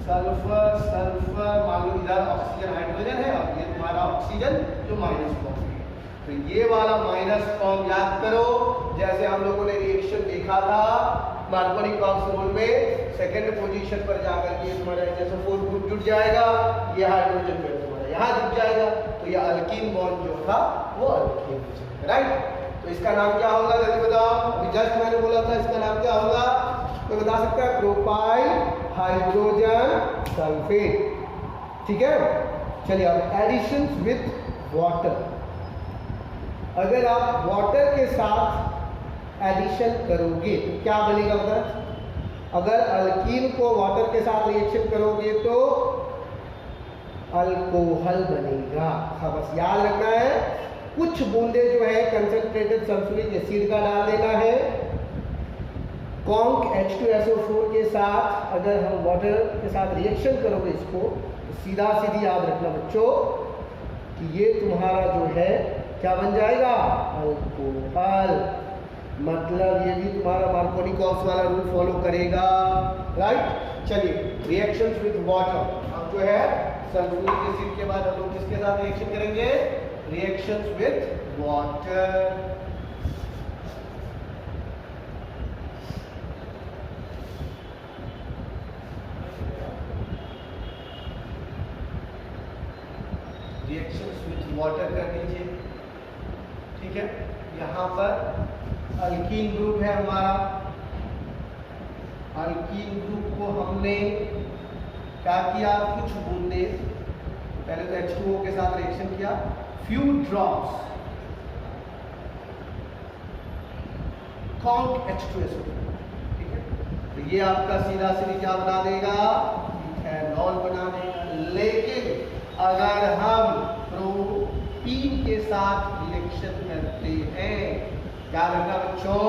सल्फर सल्फर, मान लो इधर ऑक्सीजन हाइड्रोजन है और ये तुम्हारा ऑक्सीजन जो माइनस फॉर्म है, तो ये वाला माइनस फॉर्म याद करो। जैसे हम लोगों ने रिएक्शन देखा था मार्कोनी-कॉक्स रूल में, सेकंड पोजीशन पर जाकर के तुम्हारा HSO4 ग्रुप जुड़ जाएगा, ये हाइड्रोजन जो तुम्हारा यहाँ जुड़ जाएगा, तो ये अल्कीन बॉन्ड जो था वो अल्कीन हो जाएगा राइट। तो इसका नाम क्या होगा जल्दी बताओ, अभी जस्ट मैंने बोला था इसका नाम क्या होगा, तो बता सकता है प्रोपाइल हाइड्रोजन सल्फेट। ठीक है, चलिए अब एडिशंस विद वाटर। अगर आप वाटर के साथ एडिशन करोगे तो क्या बनेगा बता, अगर अल्कीन को वाटर के साथ रिएक्शन करोगे तो अल्कोहल बनेगा। हाँ बस याद रखना है, कुछ बूंदे जो है कंसंट्रेटेड सल्फ्यूरिक एसिड का डाल देना है। कॉन्क H2SO4 के साथ अगर हम वाटर के साथ रिएक्शन करोगे इसको, तो सीधा सीधी याद रखना बच्चों कि ये तुम्हारा जो है क्या बन जाएगा, अल्कोहल। मतलब ये भी तुम्हारा मार्कोनी-कॉक्स वाला रूल फॉलो करेगा राइट। चलिए रिएक्शंस विद वाटर, अब जो है सल्फ्यूरिक एसिड के बाद हम लोग किसके साथ रिएक्शन करेंगे, reactions with water. Reactions with water कर दीजिए। ठीक है, यहाँ पर अल्कीन ग्रुप है हमारा, अल्कीन ग्रुप को हमने क्या किया, कुछ बूंदे, पहले तो H2O के साथ रिएक्शन किया, फ्यू ड्रॉप्स कॉन्क H2SO4। ठीक है, तो ये आपका सीधा सीधी क्या बना देगा, इथेनॉल बना देगा। लेकिन अगर हम प्रोपीन के साथ रिएक्शन करते हैं, क्या रखना बच्चों,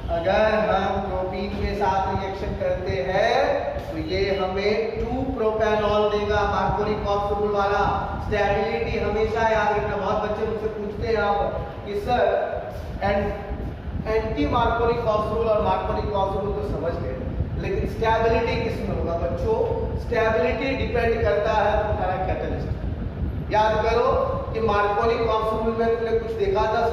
अगर हम प्रोपीन के साथ रिएक्शन करते हैं तो ये हमें 2 प्रोपेनॉल देगा, मार्कोनी-कॉक्स रूल वाला। स्टेबिलिटी हमेशा याद रखना, बहुत बच्चे मुझसे पूछते हैं आप कि सर एंटी मार्कोनी-कॉक्स रूल और मार्कोनी-कॉक्स रूल तो समझ गए, लेकिन स्टेबिलिटी किसमें होगा बच्चों, स्टेबिलिटी डिपेंड करता है तुम्हारा कैटलिस्ट। याद करो कि मार्कोनी-कॉक्स रूल में तुमने कुछ देखा था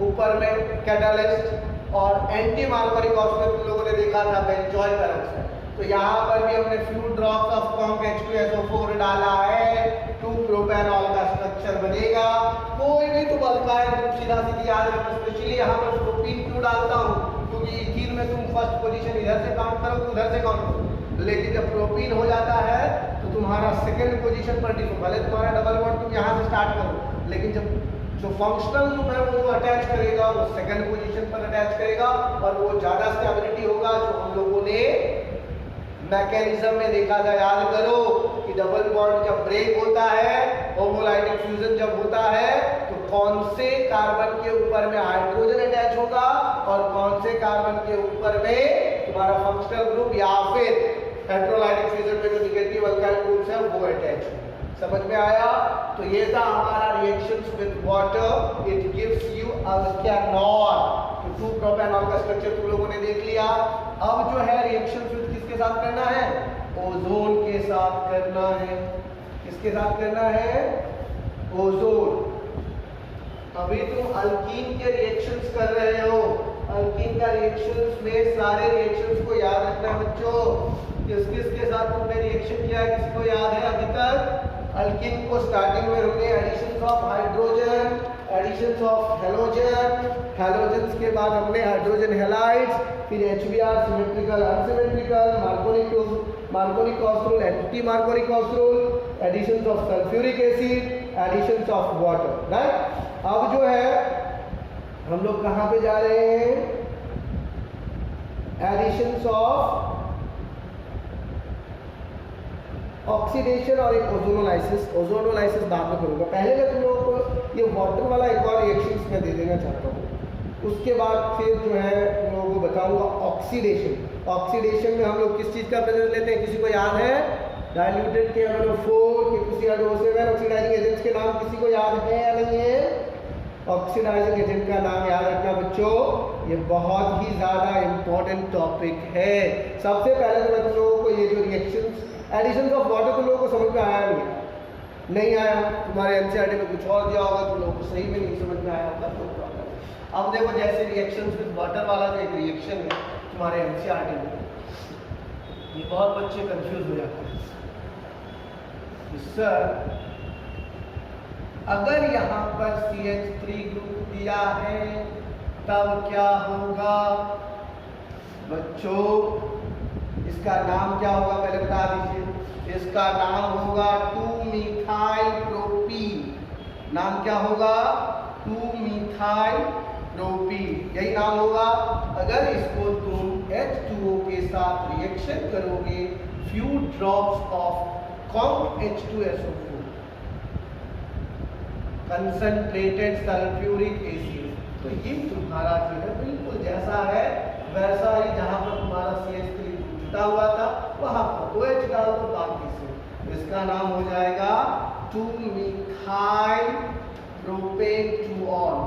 ऊपर में कैटलिस्ट, और एंटी मार्कोनी-कॉक्स में तुम लोगों ने देखा था बेंजोइक पेरोक्साइड। तो यहाँ पर भी हमने few drops of conc H2SO4 डाला है, 2 प्रोपेनॉल का स्ट्रक्चर बनेगा। कोई भी तुम अल्काइल ग्रुप सीधा सीधी याद रखो, स्पेशली यहाँ पर प्रोपीन क्यों डालता हूँ, क्योंकि इथीन में तुम फर्स्ट पोजीशन इधर से काउंट करो, उधर से काउंट करो, लेकिन जब प्रोपीन हो जाता है तो तुम्हारा सेकंड पोजीशन पर डिफर, भले तुम्हारा डबल बॉन्ड तुम यहाँ से स्टार्ट करो, लेकिन जब जो फंक्शनल ग्रुप है वो अटैच करेगा, वो सेकंड पोजीशन पर अटैच करेगा और वो ज्यादा स्टेबिलिटी होगा, जो हम लोगों ने मैकेनिज्म में देखा था। याद करो कि डबल बॉन्ड जब ब्रेक होता है, होमोलाइटिक फ्यूजन जब होता है, तो कौन से कार्बन के ऊपर में हाइड्रोजन अटैच होगा और कौन से कार्बन के ऊपर में तुम्हारा फंक्शनल ग्रुप या फिर हेटेरोलाइटिक फ्यूजन में जो नेगेटिव अल्काइल ग्रुप्स है वो अटैच होगा। समझ में आया? तो ये था हमारा reactions with water, it gives you alkanol. तो 2 प्रोपेनॉल का स्ट्रक्चर तुम लोगों ने देख लिया। अब जो है रिएक्शंस विद किसके साथ करना है, ओजोन के साथ करना है। किसके साथ करना है, ओजोन। अभी तुम अल्कीन के रिएक्शंस कर रहे हो, अल्कीन का रिएक्शंस में सारे रिएक्शंस को याद रखना है बच्चों। किस किस के साथ तुमने रिएक्शन किया है, किसको याद है अभी तक? अल्किन को स्टार्टिंग में हमने addition of hydrogen, addition of halogen, halogen के बाद हमने हाइड्रोजन हेलाइड्स, फिर HBr सिमेट्रिकल अनसिमेट्रिकल, मार्कोनिक ऑस्ट्रोल, एंटी मार्कोनिक ऑस्ट्रोल, addition of sulphuric acid, addition of water, right. अब जो है हम लोग कहाँ पे जा रहे हैं, एडिशन ऑफ ऑक्सीडेशन और एक ओजोनोलाइसिस। ओजोनोलाइसिस बाद में करूँगा, पहले मैं तुम लोगों को ये वाटर वाला एक और रिएक्शन मैं दे देना चाहता हूँ, उसके बाद फिर जो है तुम लोगों को बताऊंगा ऑक्सीडेशन। ऑक्सीडेशन में हम लोग किस चीज़ का प्रेजेंस लेते हैं, किसी को याद है? डाइल्यूटेड KMnO4 के किसी एडोसेवन ऑक्सीडाइजिंग एजेंट्स के नाम किसी को याद है या नहीं है? ऑक्सीडाइजिंग एजेंट का नाम याद रखना बच्चों, ये बहुत ही ज़्यादा इम्पोर्टेंट टॉपिक है। सबसे पहले तो मैं तुम लोगों को ये जो रिएक्शंस, एडिशन ऑफ वाटर तुम लोगों को समझ में आया नहीं आया? तुम्हारे एनसीईआरटी में कुछ और दिया होगा, तुम लोगों को सही में नहीं समझ में आया होगा तो प्रॉब्लम। अब देखो जैसे रिएक्शंस विद वाटर वाला जो एक रिएक्शन है तुम्हारे एनसीईआरटी में, ये बहुत बच्चे कंफ्यूज हो जाते हैं। सर अगर यहाँ पर CH3 ग्रुप दिया है तब क्या होगा? बच्चों इसका नाम क्या होगा पहले बता दीजिए। इसका नाम होगा 2-methyl propene। नाम क्या होगा? 2-methyl propene, यही नाम होगा। अगर इसको तुम H2O के साथ रिएक्शन करोगे, few drops of COMH2SO4 concentrated sulphuric acid, तो ये तुम्हारा जो है बिल्कुल जैसा है वैसा ही, जहां पर तुम्हारा CH3 जुटा हुआ था वहां पर OH डाल दो बाकी से। इसका नाम हो जाएगा 2-methyl propane 2-ol,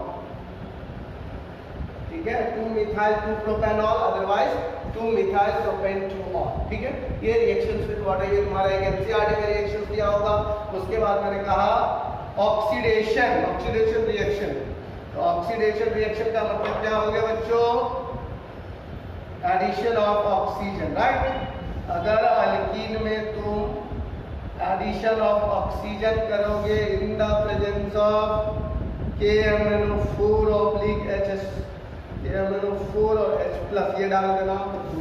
ठीक है, 2-methyl 2-propanol, otherwise 2-methyl propane 2-ol, ठीक है। ये रिएक्शंस विद वाटर, ये तुम्हारा एक एनसीईआरटी में रिएक्शंस दिया होगा। उसके बाद मैंने कहा ऑक्सीडेशन, ऑक्सीडेशन रिएक्शन। तो ऑक्सीडेशन रिएक्शन का मतलब क्या हो गया बच्चों? Addition of oxygen, right. अगर अल्कीन में तुम एडिशन ऑफ ऑक्सीजन करोगे in the presence of KMnO4 oblique HS, KMnO4 और H+, ये डाल देना तो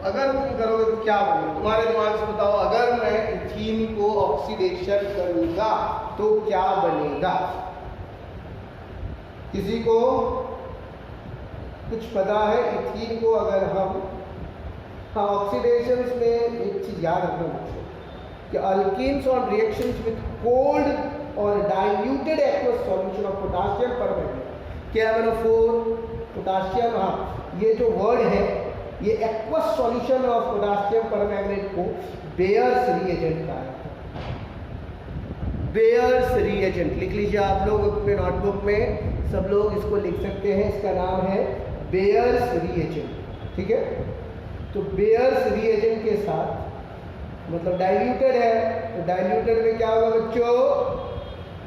अगर तुम करोगे तो क्या बनेगा? तुम्हारे दिमाग से बताओ, अगर मैं इथीन को ऑक्सीडेशन करूंगा तो क्या बनेगा? किसी को कुछ पता है? इथीन को अगर हम, हाँ, ऑक्सीडेशंस में एक चीज याद रखना बच्चों कि alkenes on reactions with cold और diluted aqueous solution of potassium permanganate, KMnO4 potassium, हाँ, ये जो वर्ड है ये aqueous solution of potassium permanganate को बेयर्स रिएजेंट कहा है। बेयर्स रिएजेंट लिख लीजिए आप लोग अपने नोटबुक में, सब लोग इसको लिख सकते हैं। इसका नाम है बेयर्स रिएजेंट, ठीक है। तो बेयर्स रिएजेंट के साथ मतलब डाइल्यूटेड है, तो डाइल्यूटेड में क्या होगा बच्चों?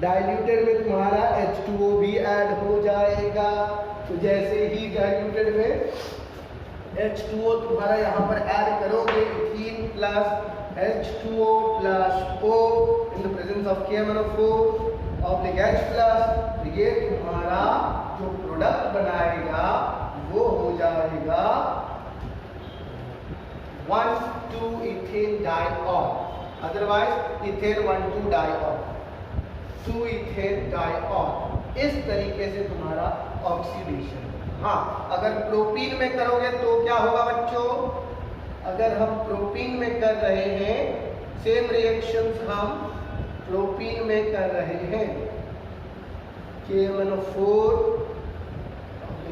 डाइल्यूटेड में तुम्हारा H2O भी ऐड हो जाएगा। तो जैसे ही डाइल्यूटेड में H2O तुम्हारा यहाँ पर ऐड करोगे, ethene plus H2O plus O in the presence of KMnO4 oblique H+, तो ये तुम्हारा जो प्रोडक्ट बनाएगा वो हो जाएगा 1,2-ethane diol, otherwise ethane 1,2-diol, 2-ethane diol। इस तरीके से तुम्हारा ऑक्सीडेशन। हाँ, अगर प्रोपीन में करोगे तो क्या होगा बच्चों? अगर हम प्रोपीन में कर रहे हैं, सेम रिएक्शंस हम प्रोपीन में कर रहे हैं, KMnO4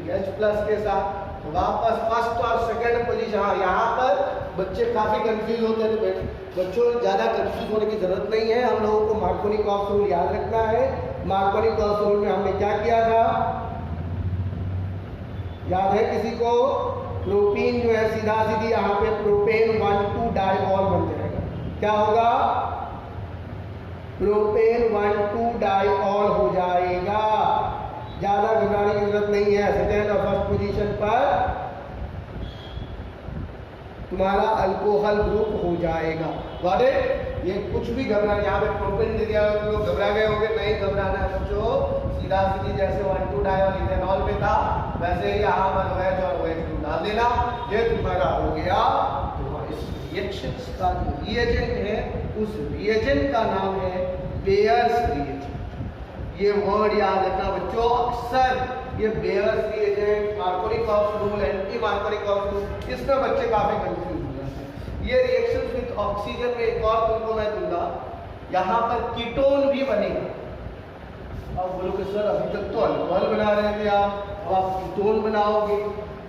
H+ के साथ, तो वापस फर्स्ट और सेकंड पोजीशन। हाँ, यहाँ पर बच्चे काफ़ी कंफ्यूज होते हैं, तो बच्चों ज़्यादा कंफ्यूज होने की ज़रूरत नहीं है। हम लोगों को मार्कोनी गॉस रूल याद रखना है। मार्कोनी गॉस रूल में हमने क्या किया था, याद है किसी को? प्रोपीन जो है सीधा सीधी यहाँ पे प्रोपेन 1,2-diol बन जाएगा। क्या होगा? प्रोपेन 1,2-diol हो जाएगा। ज़्यादा घबराने की जरूरत नहीं है। सेकेंड और फर्स्ट पोजीशन पर तुम्हारा अल्कोहल ग्रुप हो जाएगा। Got it? ये कुछ भी घबरा, यहाँ पे प्रोपेन दे दिया तो लोग घबरा गए होंगे, नहीं घबराना है बच्चों। सीधा सीधी जैसे 1,2 डायोल इथेनॉल पे था वैसे ही यहाँ पर OH और OH2 डाल देना, ये तुम्हारा हो गया। तो इस रिएक्शन का जो रिएजेंट है उस रिएजेंट का नाम है बेयर्स रिएजेंट। ये वर्ड याद रखना बच्चों, अक्सर ये bears reagent, Markovnikov rule, anti Markovnikov rule, इसमें बच्चे काफी कंफ्यूज हो जाते हैं। ये रिएक्शन विद ऑक्सीजन में एक और तुमको मैं दूंगा, यहाँ पर कीटोन भी बनेगा। अब बोलोगे सर अभी तक तो अल्कोहल बना रहे थे आप, अब आप कीटोन बनाओगे।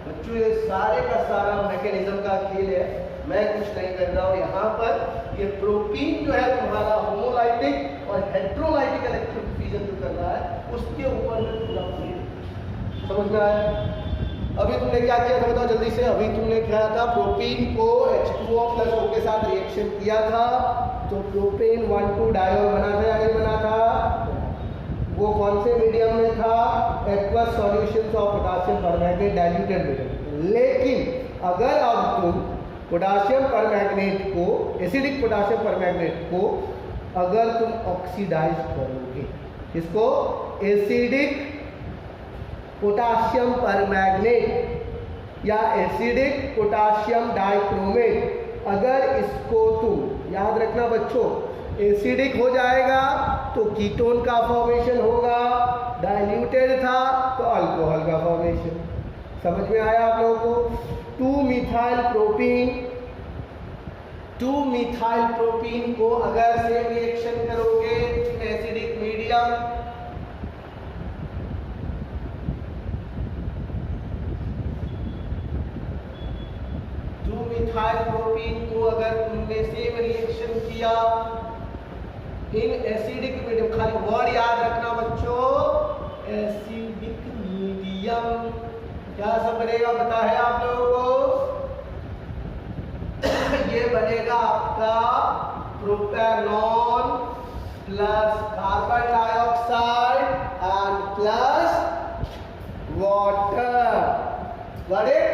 बच्चों ये सारे का सारा मैकेनिज्म का खेल है, मैं कुछ नहीं कर रहा हूँ। यहाँ पर ये प्रोटीन जो है तुम्हारा होमोलाइटिक और हेट्रोलाइटिक इलेक्ट्रोफिजन जो कर रहा है उसके ऊपर में पूरा समझ में आया। अभी तुमने क्या किया था बताओ जल्दी से। अभी तुमने क्या था, प्रोटीन को H2O प्लस O के साथ रिएक्शन किया था तो प्रोपेन 1,2 डायोल बना था या नहीं बना था? वो कौन से मीडियम में था? Aqueous solutions of potassium permanganate diluted medium. लेकिन अगर अब तुम पोटेशियम परमैंगनेट को, एसिडिक पोटेशियम परमैंगनेट को अगर तुम ऑक्सीडाइज करोगे, इसको एसिडिक पोटेशियम परमैंगनेट या एसिडिक पोटेशियम डाइक्रोमेट, अगर इसको तुम याद रखना बच्चों, एसिडिक हो जाएगा तो कीटोन का फॉर्मेशन होगा, डाइल्यूटेड था तो अल्कोहल का फॉर्मेशन। समझ में आया आप लोगों को? 2-मिथाइल प्रोपीन को अगर सेम रिएक्शन करोगे एसिडिक मीडियम, मिथाइल प्रोटीन को अगर तुमने सेम रिएक्शन किया इन एसिडिक मीडियम, खाली वर्ड याद रखना बच्चों, एसिडिक मीडियम, क्या सब बनेगा पता है आप लोगों को? ये बनेगा आपका propanone plus carbon dioxide and plus water. Got it?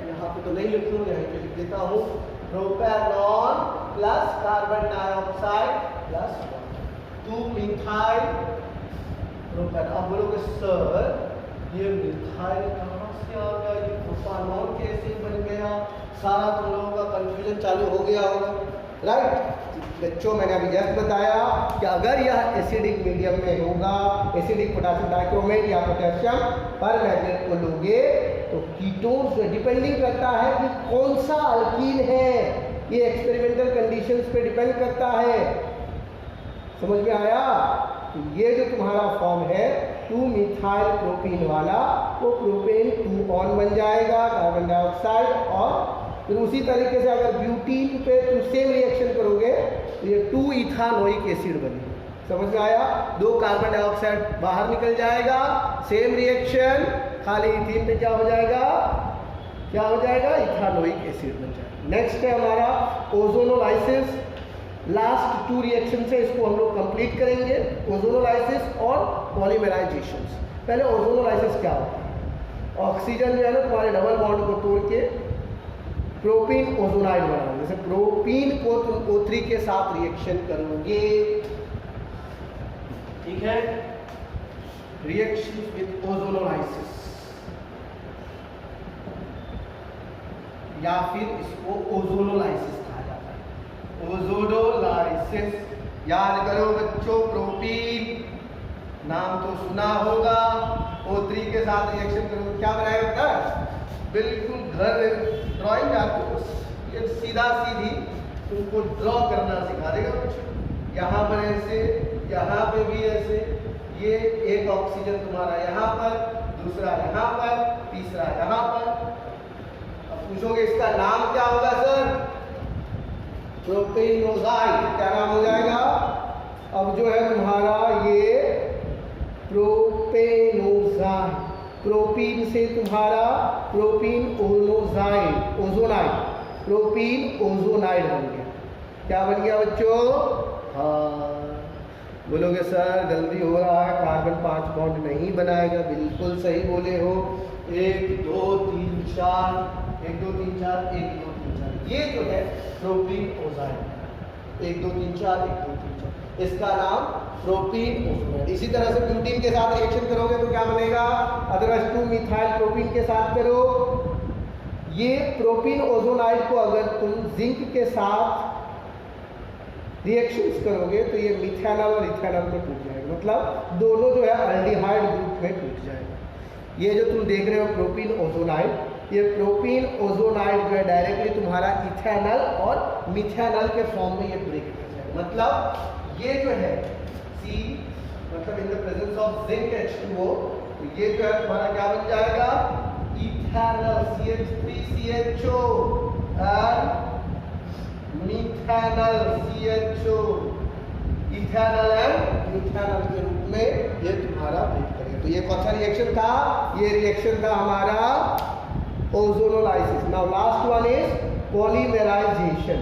यहाँ पे तो नहीं लिखूंगा, यहीं पे लिख देता हूँ, propanone plus carbon dioxide plus two methyl propane. अब बोलोगे सर ये मिथाइल कहाँ से आ गया, ये प्रोपेनॉन कैसे बन गया? सारा तुम लोगों का कंफ्यूजन चालू हो गया होगा, राइट? बच्चों मैंने अभी जस्ट बताया कि अगर यह एसिडिक मीडियम में होगा, एसिडिक पोटेशियम डाइक्रोमेट या पोटेशियम परमैंगनेट को लोगे तो कीटोन से डिपेंडिंग करता है कि कौन सा अल्कीन है, ये एक्सपेरिमेंटल कंडीशंस पे डिपेंड करता है। समझ में आया? तो ये जो तुम्हारा फॉर्म है 2-मिथाइल प्रोपीन वाला, वो प्रोपेन 2 बन जाएगा कार्बन डाइऑक्साइड, और फिर उसी तरीके से अगर ब्यूटीन पे तुम सेम रिएक्शन करोगे तो ये 2-इथानोइक एसिड बनेगा। समझ में आया? 2 कार्बन डाइऑक्साइड बाहर निकल जाएगा, सेम रिएक्शन, खाली इथीन पे क्या हो जाएगा? क्या हो जाएगा? इथानोइक एसिड बन जाएगा। नेक्स्ट है हमारा ओजोनोलाइसिस। लास्ट 2 रिएक्शन से इसको हम लोग कंप्लीट करेंगे, ओजोनोलाइसिस और पॉलीमराइजेशन। पहले ओजोनोलाइसिस क्या होता है? ऑक्सीजन जो है ना तुम्हारे डबल बॉन्ड को तोड़ के प्रोपीन ओजोनाइड बनाओगे। जैसे प्रोपीन को तुम O3 के साथ रिएक्शन करोगे, ठीक है, रिएक्शन विद ओजोनोलाइसिस, या फिर इसको ओजोनोलाइसिस कहा जाता है। ओजोनोलाइसिस याद करो बच्चों, प्रोपीन नाम तो सुना होगा, O3 के साथ रिएक्शन करो क्या बनाएगा पता है? बिल्कुल घर ड्राइंग आपको ये सीधा सीधी तुमको ड्रॉ करना सिखा देगा कुछ। यहाँ पर ऐसे, यहाँ पे भी ऐसे, ये एक ऑक्सीजन तुम्हारा यहाँ पर, दूसरा यहाँ पर, तीसरा यहाँ पर। अब पूछोगे इसका नाम क्या होगा सर? प्रोपेनोजाइड। क्या नाम हो जाएगा? अब जो है तुम्हारा ये प्रोपेनोजाइड, प्रोपीन से तुम्हारा प्रोपीन ओजोनाइड, प्रोपीन ओजोनाइड बन गया। क्या बन गया बच्चों? हाँ, बोलोगे सर जल्दी हो रहा है, कार्बन 5 बॉन्ड नहीं बनाएगा। बिल्कुल सही बोले हो। 1 2 3 4, 1 2 3 4, 1 2 3 4, ये जो है प्रोपीन ओजाइड। 1 2 3 4 1 2 3 4, इसका नाम प्रोपीन ओजोनाइड। इसी तरह से ब्यूटीन के साथ रिएक्शन करोगे तो क्या बनेगा, अदरवाइज 2 मिथाइल प्रोपीन के साथ करो। ये प्रोपीन ओजोनाइड को अगर तुम जिंक के साथ रिएक्शंस करोगे तो ये मिथेनॉल और इथेनॉल में टूट जाएगा, मतलब दोनों जो है अल्डिहाइड ग्रुप में टूट जाएगा। ये जो तुम देख रहे हो प्रोपीन ओजोनाइड, ये प्रोपीन ओजोनाइड जो है डायरेक्टली तुम्हारा इथेनॉल और मिथेनॉल के फॉर्म में ये ब्रेक कर जाएगा। मतलब ये जो है C, मतलब इन the presence of zinc H2O, तो ये जो है तुम्हारा क्या बन जाएगा, इथेनॉल CH3CHO और methanol CHO, ethanol and methanol के रूप में ये तुम्हारा ब्रेक करेगा। तो ये कौन सा रिएक्शन था, ये रिएक्शन था हमारा ozonolysis. Now last one is polymerisation.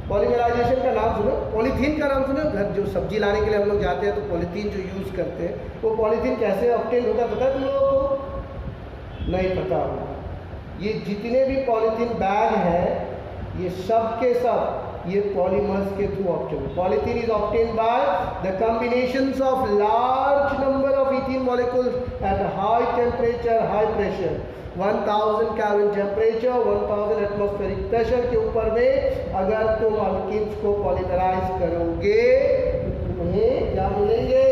Polymerisation का नाम सुनो, पॉलीथीन का नाम सुनो। घर जो सब्जी लाने के लिए हम लोग जाते हैं तो पॉलीथीन जो यूज करते हैं, वो पॉलीथीन कैसे ऑब्टेन होता है पता है तुम लोगों को? नहीं पता होगा। ये जितने भी पॉलीथीन बैग हैं, ये सब के सब ये पॉलीमर्स के through obtain. Polythene is obtain by the combinations of large number of ethene molecules at high temperature, high pressure, 1000 kelvin temperature, 1000 atmospheric pressure के ऊपर में अगर तुम अल्कीन्स को पॉलीमराइज करोगे तो तुम्हें क्या मिलेंगे,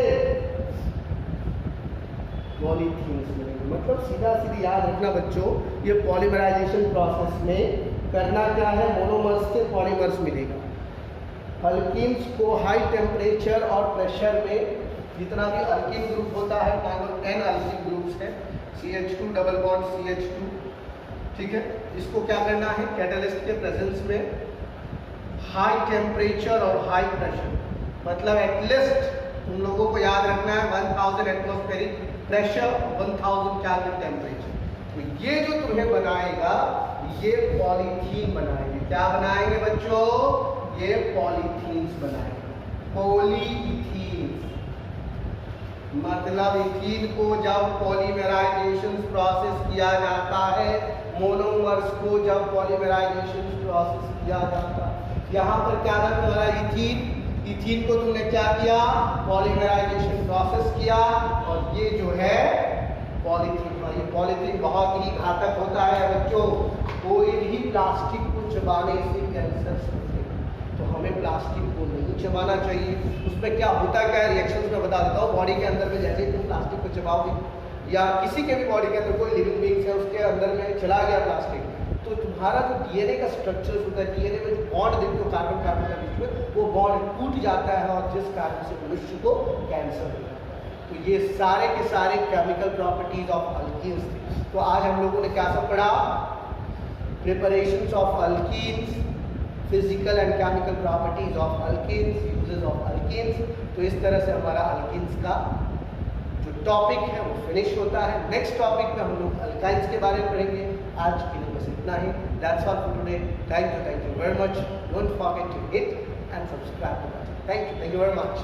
पॉलीथीन्स मिलेंगे। मतलब सीधा सीधी याद रखना बच्चों, ये पॉलीमराइजेशन प्रोसेस में करना क्या है, मोनोमर्स से पॉलीमर्स मिलेगा। अल्कीन्स को हाई टेम्परेचर और प्रेशर में जितना भी अल्कीन ग्रुप होता है, 10 अल्कीन ग्रुप्स है, CH2 डबल बॉन्ड CH2, ठीक है, इसको क्या करना है, कैटलिस्ट के प्रेजेंस में हाई टेम्परेचर और हाई प्रेशर, मतलब एटलीस्ट तुम लोगों को याद रखना है 1000 एटमॉस्फेरिक प्रेशर, 1000 केल्विन टेम्परेचर। तो ये जो तुम्हें बनाएगा, ये पॉलीथीन बनाएंगे। क्या बनाएंगे बच्चों, ये पॉलीथीन्स बनाएंगे, पॉलीइथीन्स। मतलब इथीन को जब पॉलीमराइजेशन प्रोसेस किया जाता है, मोनोमर्स को जब पॉलीमराइजेशन प्रोसेस किया जाता है, यहाँ पर क्या था तुम्हारा इथीन, इथीन को तुमने क्या किया, पॉलीमराइजेशन प्रोसेस किया, और ये जो है पॉलीथीन। और ये पॉलीथीन बहुत ही घातक होता है बच्चों, कोई भी प्लास्टिक को चबाने से कैंसर होते हैं, तो हमें प्लास्टिक को नहीं चबाना चाहिए। उसमें क्या होता क्या है, रिएक्शंस में बता देता हूँ। बॉडी के अंदर में जैसे तुम प्लास्टिक को चबाओगे, या किसी के भी बॉडी के अंदर कोई लिविंग बीइंग्स है, उसके अंदर में चला गया प्लास्टिक, तो तुम्हारा जो डीएनए का स्ट्रक्चर होता है, डीएनए में जो बॉन्ड देखते हो कार्बन कार्बन के बीच में, वो बॉन्ड टूट जाता है और जिस कारण से मनुष्य को कैंसर होता है। तो ये सारे के सारे केमिकल प्रॉपर्टीज ऑफ अल्कीन्स थे। तो आज हम लोगों ने क्या सब पढ़ा, preparations of alkenes, physical and chemical properties of alkenes, uses of alkenes. तो इस तरह से हमारा अल्कीन्स का जो टॉपिक है वो फिनिश होता है। नेक्स्ट टॉपिक में हम लोग अल्काइन्स के बारे में पढ़ेंगे। आज के लिए बस इतना ही। That's all for today. Thank you very much. Don't forget to hit and subscribe. Thank you very much.